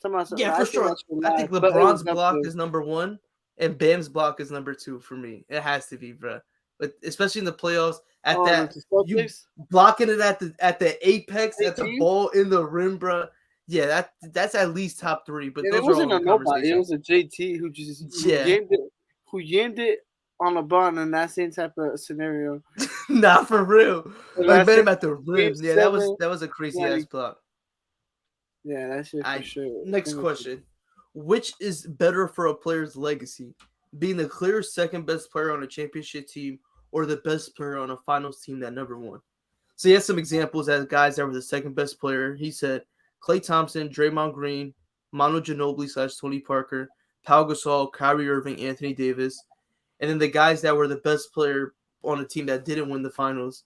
what I'm saying, Yeah, for I think sure. that's for I think life. But it was LeBron's up block there. is number one, and Bam's block is number two for me. It has to be, bro. But especially in the playoffs, at Oh, that the you Celtics. blocking it at the apex, at the JT. ball in the rim, bro. Yeah, that's at least top three. But And it those are all wasn't in a the nobody. It conversation. was a JT Yeah, who yammed it on LeBron in that same type of scenario. not for real. The Like last met game, him at the game rim. Yeah, that was seven, that was a crazy ass like block. yeah, that shit for I sure. Next question. Which is better for a player's legacy? Being the clear second best player on a championship team or the best player on a finals team that never won? So he has some examples as guys that were the second best player. He said Klay Thompson, Draymond Green, Manu Ginobili / Tony Parker, Pau Gasol, Kyrie Irving, Anthony Davis. And then the guys that were the best player on a team that didn't win the finals,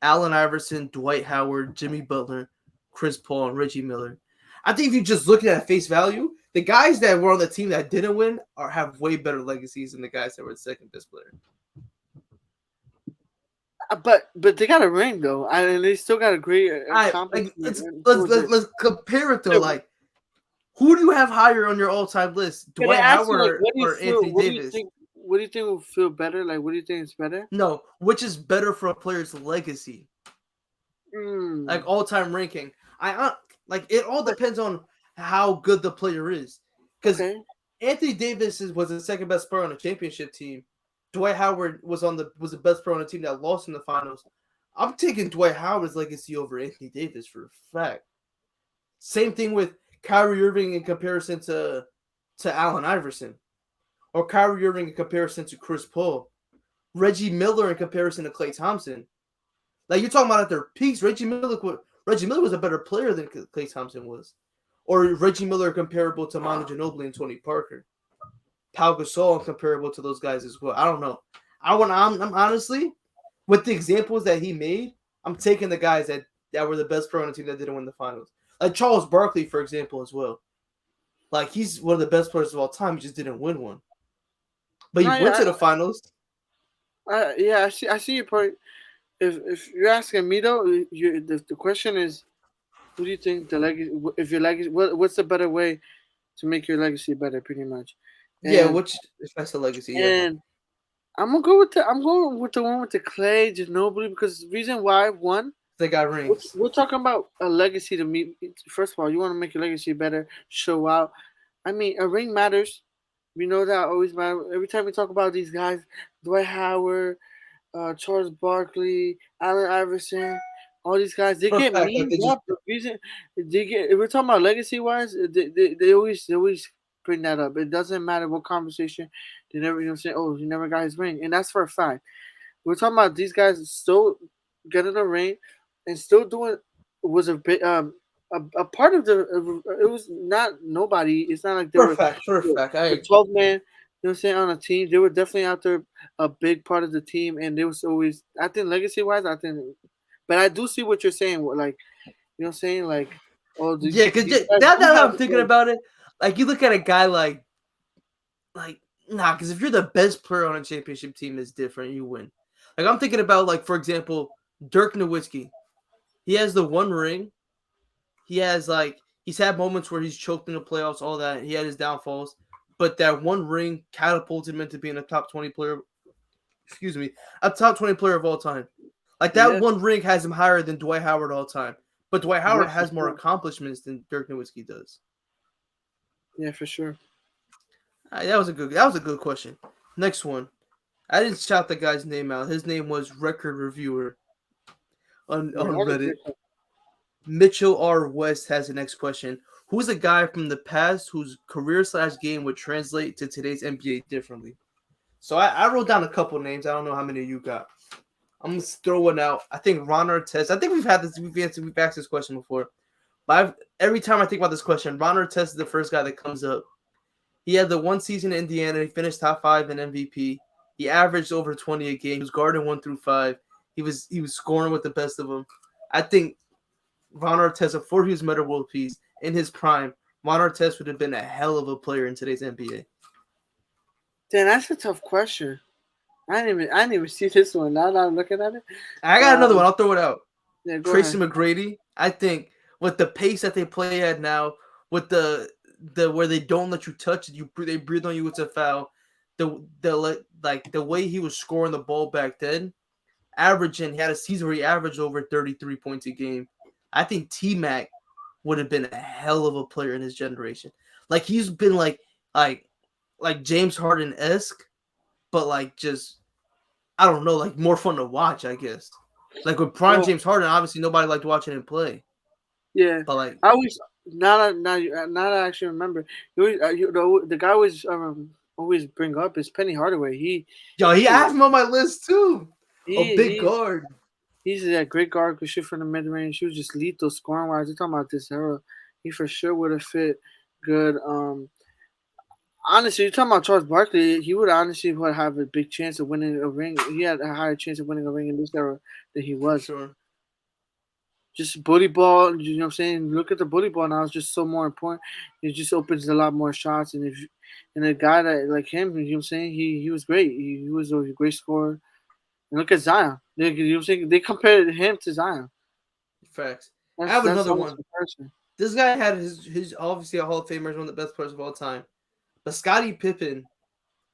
Allen Iverson, Dwight Howard, Jimmy Butler, Chris Paul, and Reggie Miller. I think if you just look at face value, the guys that were on the team that didn't win have way better legacies than the guys that were the second best player. But they got a ring though, and they still got a great I like accomplishment let's towards let's, it. let's compare it though. Like, who do you have higher on your all-time list, Can I Dwight ask you like, Howard or Anthony Davis? What do you think will feel better? Like, what do you think is better? No, which is better for a player's legacy? Hmm. Like all-time ranking. Like it all depends on how good the player is. Because Okay. Anthony Davis was the second best player on a championship team. Dwight Howard was the best player on a team that lost in the finals. I'm taking Dwight Howard's legacy over Anthony Davis for a fact. Same thing with Kyrie Irving in comparison to Allen Iverson, or Kyrie Irving in comparison to Chris Paul, Reggie Miller in comparison to Klay Thompson. Like you're talking about at their peaks, Reggie Miller was a better player than Klay Thompson was, or Reggie Miller comparable to Manu Ginobili and Tony Parker, Pau Gasol comparable to those guys as well. I don't know. I'm honestly, with the examples that he made, I'm taking the guys that were the best player on the team that didn't win the finals. Like Charles Barkley, for example, as well. Like he's one of the best players of all time. He just didn't win one, but he No, went yeah, to the finals. yeah, I see your point. If you're asking me though, the question is, who do you think the legacy? If your legacy, what's the better way to make your legacy better? Pretty much, Yeah, and which if that's the legacy, yeah. and I'm going with the one with the Clay Ginobili because the reason why one They got rings. we're talking about a legacy to me. First of all, you want to make your legacy better, show out. I mean, a ring matters. We know that always matters. Every time we talk about these guys, Dwight Howard, Charles Barkley, Allen Iverson, all these guys, they For a get fact, like they memed just up. The reason they get, if we're talking about legacy wise, they always bring that up. It doesn't matter what conversation they never, say, oh, he never got his ring, and that's for a fact. We're talking about these guys still getting a ring and still doing was a bit a part of the. It was not nobody. It's not like they for a were fact, for a the fact. I the agree. 12 man. You know what I'm saying, on a team. They were definitely out there a big part of the team, and they was always. I think legacy wise, I think, but I do see what you're saying. Like you know what I'm saying, like oh Yeah, because these guys now do that have I'm thinking about it, like you look at a guy like nah, because if you're the best player on a championship team, it's different. You win. Like I'm thinking about like for example, Dirk Nowitzki. He has the one ring. He has like he's had moments where he's choked in the playoffs, all that. He had his downfalls, but that one ring catapulted him into being a top 20 player. Excuse me, a top 20 player of all time. Like that yeah, one ring has him higher than Dwight Howard all time. But Dwight yeah, Howard for has more sure. accomplishments than Dirk Nowitzki does. Yeah, for sure. That was a good question. Next one. I didn't shout the guy's name out. His name was Record Reviewer Yeah, on that's a Reddit. great question. Mitchell R. West has the next question. Who's a guy from the past whose career/game would translate to today's NBA differently? So I wrote down a couple names. I don't know how many you got. I'm gonna throw one out. I think Ron Artest. I think we've had this. We've asked this question before. But every time I think about this question, Ron Artest is the first guy that comes up. He had the one season in Indiana. He finished top 5 in MVP. He averaged over 20 a game. He was guarding 1 through 5. He was scoring with the best of them. I think Ron Artest, before he was Meta World Peace, in his prime, Ron Artest would have been a hell of a player in today's NBA. Damn, that's a tough question. I didn't even see this one. Now that I'm looking at it, I got another one. um, I'll throw it out. yeah, go Tracy ahead. McGrady. I think with the pace that they play at now, with the where they don't let you touch it, they breathe on you, it's a foul. The way he was scoring the ball back then, averaging, he had a season where he averaged over 33 points a game. I think T Mac would have been a hell of a player in his generation. Like he's been like James Harden esque, but like just I don't know, like more fun to watch, I guess. Like with prime Well, James Harden, obviously nobody liked watching him play, yeah, but like I always now that I actually remember, the guy always bring up is Penny Hardaway. yo, he He has him on my list too. A he big he's guard. he's a great guard, could shoot from the mid range. He was just lethal scoring wise. You're talking about this era. He for sure would have fit good. Honestly, you're talking about Charles Barkley. He would have a big chance of winning a ring. He had a higher chance of winning a ring in this era than he For was. sure. Just bully ball, you know what I'm saying? Look at the bully ball now; it's just so more important. It just opens a lot more shots, and a guy that like him, you know what I'm saying? He was great. He was a great scorer. And look at Zion. You know what I'm saying? They compared him to Zion. Facts. I That's have that's another honest one. comparison. This guy had his obviously a Hall of Famer, one of the best players of all time. But Scottie Pippen,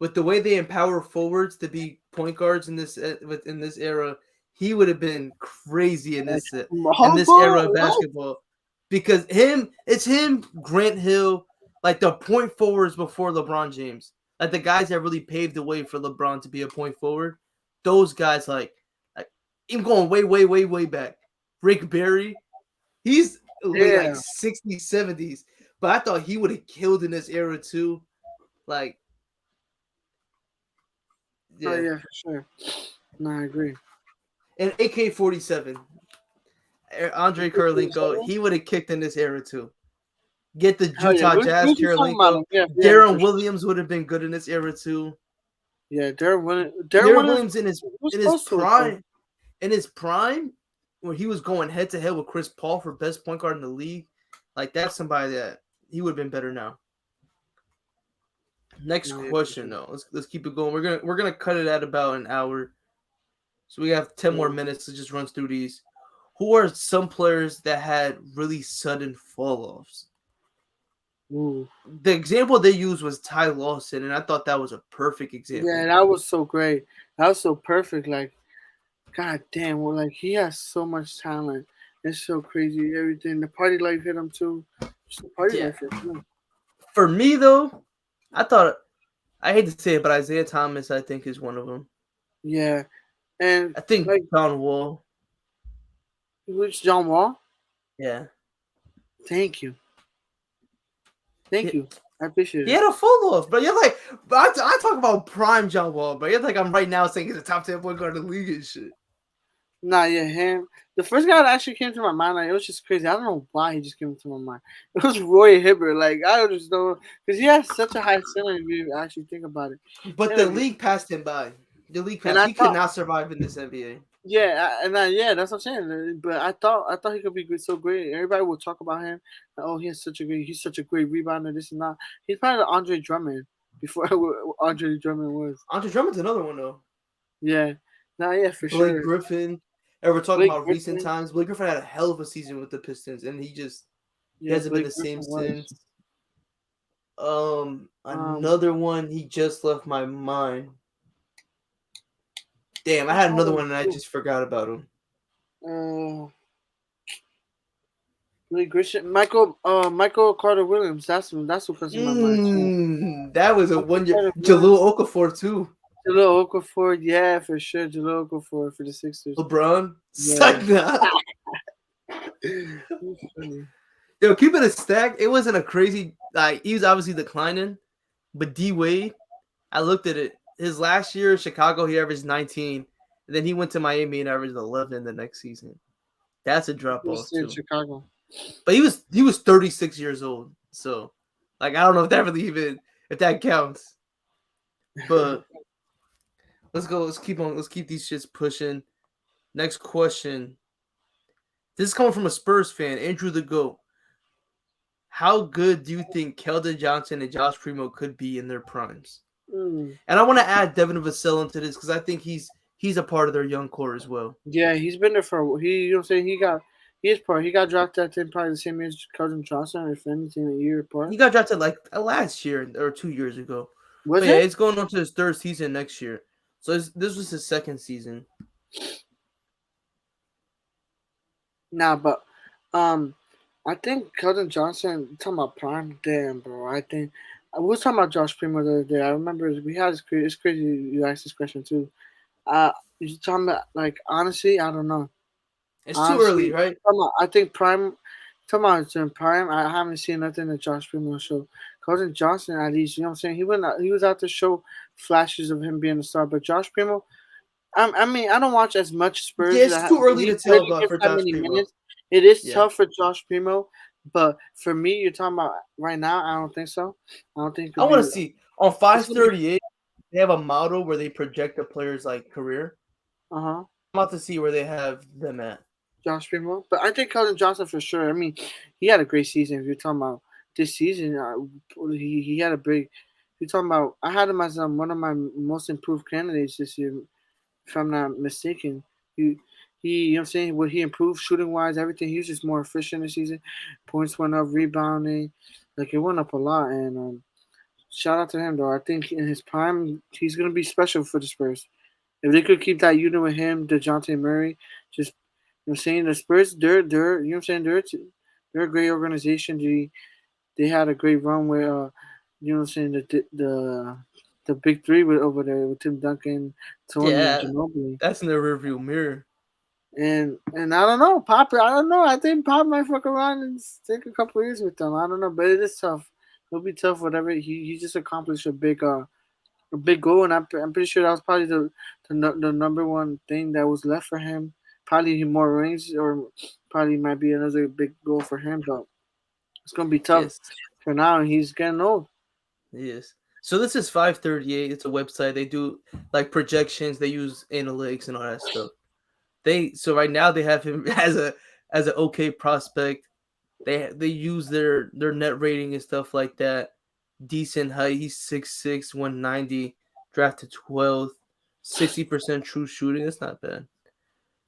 with the way they empower forwards to be point guards in this era, he would have been crazy in this era of What? basketball. Because it's him, Grant Hill, like the point forwards before LeBron James, like the guys that really paved the way for LeBron to be a point forward. Those guys, like even going way, way, way, way back. Rick Barry, he's late like Yeah. 60s, 70s, but I thought he would have killed in this era too. Like, Oh yeah. yeah, for sure. No, I agree. And AK-47, Andre Karolinko, he would have kicked in this era too. Get the Hell yeah, Utah we Jazz, was just talking about Karolinko. him. Yeah, yeah, for Darren sure. Williams would have been good in this era too. Yeah, Darren Williams. Darren Darren Williams Williams in his was in his close to it though. prime. in his prime, when he was going head to head with Chris Paul for best point guard in the league, like that's somebody that he would have been better now. Next No, yeah, for question sure. though. Let's keep it going. We're gonna cut it at about an hour. So we have 10 more Yeah. minutes to just run through these. Who are some players that had really sudden fall offs? Ooh. The example they used was Ty Lawson, and I thought that was a perfect Yeah, example. that was so great. That was so perfect. Like, god damn, well, like he has so much talent. It's so crazy. Everything. The party life hit him too. Just the party Yeah. life for sure. For me though, I thought I hate to say it, but Isaiah Thomas I think is one of them. Yeah, and I think like, John Wall. which John Wall? Yeah. Thank you, thank He, you. I appreciate he it. had a fall off, but you're like, but I talk about prime John Wall, but you're like I'm right now saying he's a top 10 point guard in the league and shit. Nah, yeah, him. The first guy that actually came to my mind, like it was just crazy. I don't know why he just came to my mind. It was Roy Hibbert. Like I just don't, because he has such a high ceiling if you actually think about it. But And, the like, league passed him by. The league and passed. I He could thought, not survive in this NBA. yeah, yeah, that's what I'm saying. But I thought he could be so great. Everybody will talk about him. Like, oh, he's such a great rebounder. This and that. He's probably the Andre Drummond before Andre Drummond was. Andre Drummond's another one though. Yeah, nah, yeah, for Blake sure. Griffin. And we're talking Blake about recent Griffin, times. Blake Griffin had a hell of a season with the Pistons, and he yeah, hasn't been the Blake same Griffin was. since. Um, Another one he just left my mind. Damn, I had another one and I just forgot about him. uh, Blake Griffin, Michael Carter Williams. That's what comes to my mind too. That was a Michael 1 year. Carter Williams, Jaleel Okafor too. Jaleel Okafor, yeah, for sure. Jaleel Okafor for the Sixers. LeBron. Yeah. Suck that. He's funny. Yo, keep it a stack. It wasn't a crazy like he was obviously declining, but D Wade, I looked at it. His last year in Chicago, he averaged 19. And then he went to Miami and averaged 11 in the next season. That's a drop He's off in too. Chicago. But he was 36 years old. So like I don't know if that really even if that counts. But let's go. Let's keep on. Let's keep these shits pushing. Next question. This is coming from a Spurs fan, Andrew the Goat. How good do you think Keldon Johnson and Josh Primo could be in their primes? Mm. And I want to add Devin Vassell into this because I think he's a part of their young core as well. Yeah, he's been there for he. You know what I'm saying? He got drafted. I think probably the same year as Cousin Johnson, if anything, a year apart. He got drafted like last year or 2 years ago. Was But yeah, it? he's going on to his third season next year. So this was his second season. Nah, but um, I think Keldon Johnson talking about prime. Damn, bro. I think we was talking about Josh Primo the other day. I remember we had this. It's crazy you asked this question too. You talking about like honestly? I don't know. It's too early, Honestly, right? I think prime. Talking about it's in prime. I haven't seen nothing that Josh Primo show. Keldon Johnson, at least, you know what I'm saying. He was out to show flashes of him being a star, but Josh Primo, I mean, I don't watch as much Spurs. Yeah, it's too early He to tell really about gets for that Josh many Primo. minutes. It is Yeah. tough for Josh Primo, but for me, you're talking about right now. I don't think so. I don't think it I could want to be. see on It's gonna be 538. They have a model where they project a player's like career. uh-huh, I'm about to see where they have them at. Josh Primo, but I think Keldon Johnson for sure. I mean, he had a great season. If you're talking about this season, he had a big. You're talking about. I had him as one of my most improved candidates this year, if I'm not mistaken. He, you know what I'm saying? What he improved shooting wise, everything. He was just more efficient this season. Points went up, rebounding, like it went up a lot. And shout out to him though. I think in his prime, he's gonna be special for the Spurs. If they could keep that unit with him, DeJounte Murray, just you know, what I'm saying the Spurs, they're you know what I'm saying they're a great organization. They had a great run with you know what I'm saying the big three with over there with Tim Duncan, Tony, and Yeah, Ginobili. that's in the rearview mirror. And I don't know, Pop. I don't know. I think Pop might fuck around and take a couple years with them. I don't know, but it is tough. It'll be tough. Whatever he just accomplished a big goal, and I'm pretty sure that was probably the number one thing that was left for him. Probably more rings, or probably might be another big goal for him, but it's gonna be tough Yes, for now. And he's getting old. yes. So this is 538. It's a website. They do like projections. They use analytics and all that stuff. So right now they have him as an okay prospect. They use their net rating and stuff like that. Decent height. He's 6'6", 190, drafted 12th, 60% true shooting. That's not bad.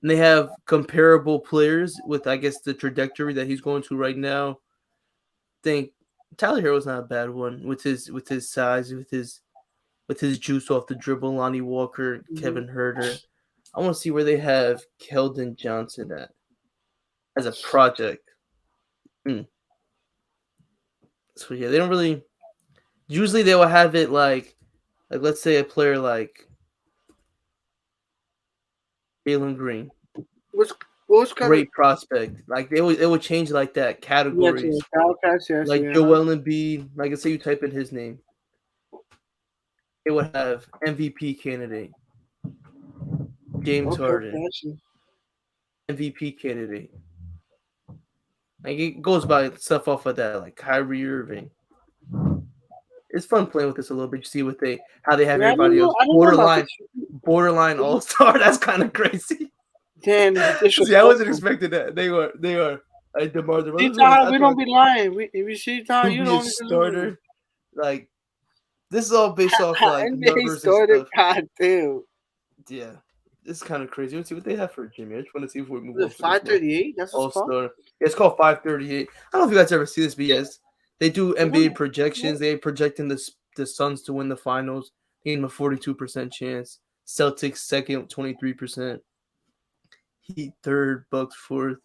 And they have comparable players with, I guess, the trajectory that he's going to right now. Think Tyler Hero's not a bad one with his size, with his juice off the dribble. Lonnie Walker, Hmm. Kevin Herter. I want to see where they have Keldon Johnson at as a project. Hmm. So yeah, they don't really. Usually they will have it like let's say a player like Jalen Green, What's what's kind of great prospect. Like it would change like that yeah to categories. the Wildcats? Yes, Like yeah. Joel Embiid, like let's say you type in his name, it would have MVP candidate, James Okay, Harden, gotcha. MVP candidate. Like it goes by stuff off of that, like Kyrie Irving. It's fun playing with this a little bit. You see what they how they have Yeah, everybody else I don't know about borderline this. borderline all star. That's kind of crazy. Damn, it's See, I wasn't disrespectful. expecting that. They are. I DeMar See, DeRozan. Ty, I we don't thought be lying. We, if you see Ty, to you be a don't need to lose. starter. Like this is all based off like NBA numbers and starter, stuff. god damn. Yeah, it's kind of crazy. Let's see what they have for Jimmy. I just want to see if we move The on for this one. 538. That's what's All called. star. Yeah, it's called 538. I don't know if you guys ever see this, but yes, they do NBA What? projections. They projecting the Suns to win the finals. They gave them a 42% chance. Celtics second, 23%. Heat third, Bucks fourth.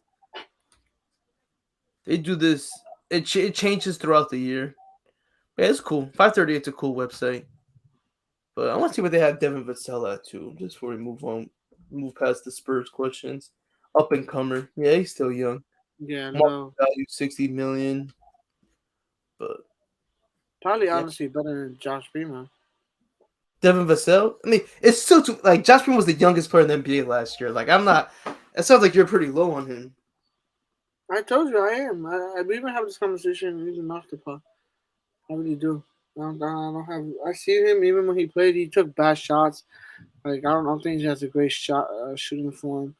They do this. It changes throughout the year. Yeah, it's cool. 538's a cool website. But I want to see what they have Devin Vassell at too, just before we move past the Spurs questions. Up and comer. Yeah, he's still young. Yeah, Market no. value 60 million. But Probably yeah. honestly better than Josh Freeman. Devin Vassell. I mean, it's still too like Josh Green was the youngest player in the NBA last year. Like I'm not. It sounds like you're pretty low on him. I told you I am. We even have this conversation even off the pod. I really do. I don't have. I see him even when he played. He took bad shots. Like I don't think he has a great shot shooting form.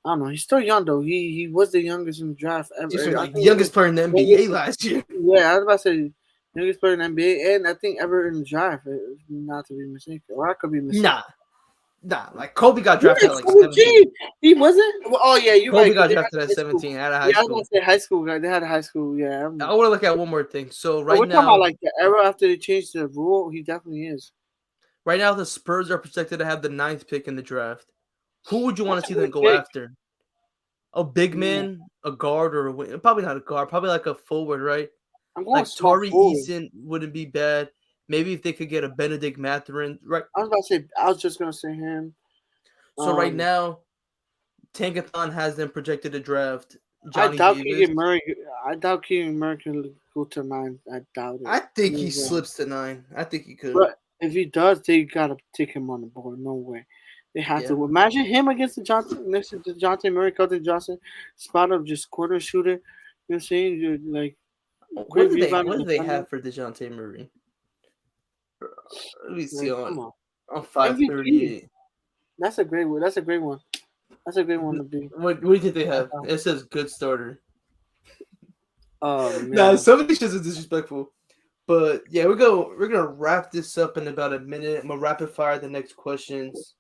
I don't know. He's still young though. He was the youngest in the draft He's ever. from I like the think he was youngest player in the NBA youngest. last year. Yeah, I was about to say youngest player in the NBA, and I think ever in the draft. Not to be mistaken, or I could be mistaken. Nah, nah. Like Kobe got Yeah, drafted at like 17. 17. He wasn't. Well, oh yeah, you're right. Kobe 'Cause got they had drafted at high school. 17 out of high Yeah, I was about school. to say high school guy. They had a high school. Yeah, I want to look at one more thing. So but right we're talking about now, like the era after they changed the rule. He definitely is. the Spurs are projected to have the ninth pick in the draft. Who would you want That's to a see them great go pick. after? A big Yeah. man, a guard, or a wing? Probably not a guard. Probably like a forward, right? I'm going Like small Tari forward. Eason wouldn't be bad. Maybe if they could get a Benedict Mathurin, right? I was about to say. I was just gonna say him. So right Um, now, Tankathon has them projected to draft I Johnny doubt Davis. Keegan Murray. I doubt Keegan Murray can go to 9. I doubt it. I think he No way. slips to 9. I think he could. But if he does, they gotta take him on the board. No way. They have Yeah. to imagine him against the Johnson next to the Dejounte Murray, Keldon Johnson, spot up just corner shooter. You know what I'm saying? You're like What great do they rebound What and do they defender. have for Dejounte Murray? Let me see Like, on come on. on MVP. 538. That's a great one. That's a great one. That's a great one to be. What do you think they have? It says good starter. Oh Nah, man. some of these shits is disrespectful. But yeah, we're gonna wrap this up in about a minute. I'm gonna rapid fire the next questions.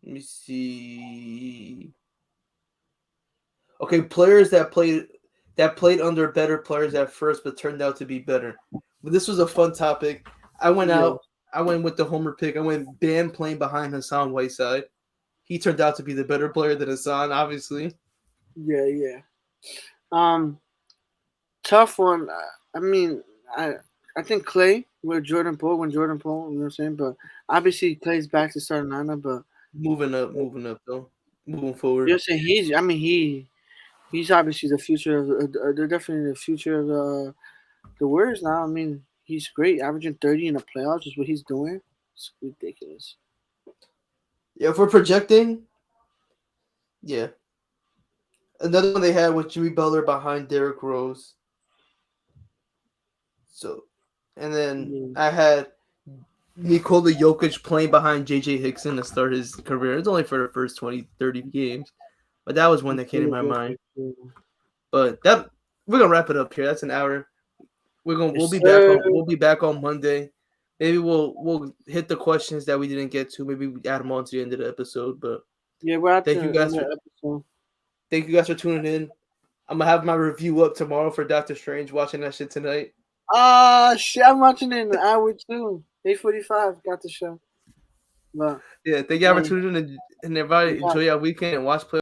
Let me see. Okay, players that played under better players at first, but turned out to be better. But this was a fun topic. I went Yeah. out. I went with the homer pick. I went Bam playing behind Hassan Whiteside. He turned out to be the better player than Hassan, obviously. Yeah. Yeah. Um. Tough one. I mean, I I think Clay with Jordan Poole when Jordan Poole. You know what I'm saying? But obviously Clay's back to starting lineup. But Moving up though, moving forward. you're saying he's. I mean he's obviously the future of. They're definitely the future of the Warriors now. I mean he's great, averaging 30 in the playoffs is what he's doing. It's ridiculous. Yeah, if we're projecting, yeah. Another one they had was Jimmy Butler behind Derrick Rose. So, and then Yeah. I had Nikola Jokic playing behind JJ Hickson to start his career. It's only for the first 20, 30 games. But that was one that came to my mind. But that we're gonna wrap it up here. That's an hour. We'll Yes, be back sir. on Monday. Maybe we'll hit the questions that we didn't get to. Maybe we add them on to the end of the episode. But Yeah, we're at thank the you end guys of for the episode. tuning in. I'm gonna have my review up tomorrow for Doctor Strange. Watching that shit tonight. Ah, shit, I'm watching it in an hour too. 8:45, got the show. But Yeah, thank you guys for hey, tuning in, and everybody we got enjoy your weekend and watch play.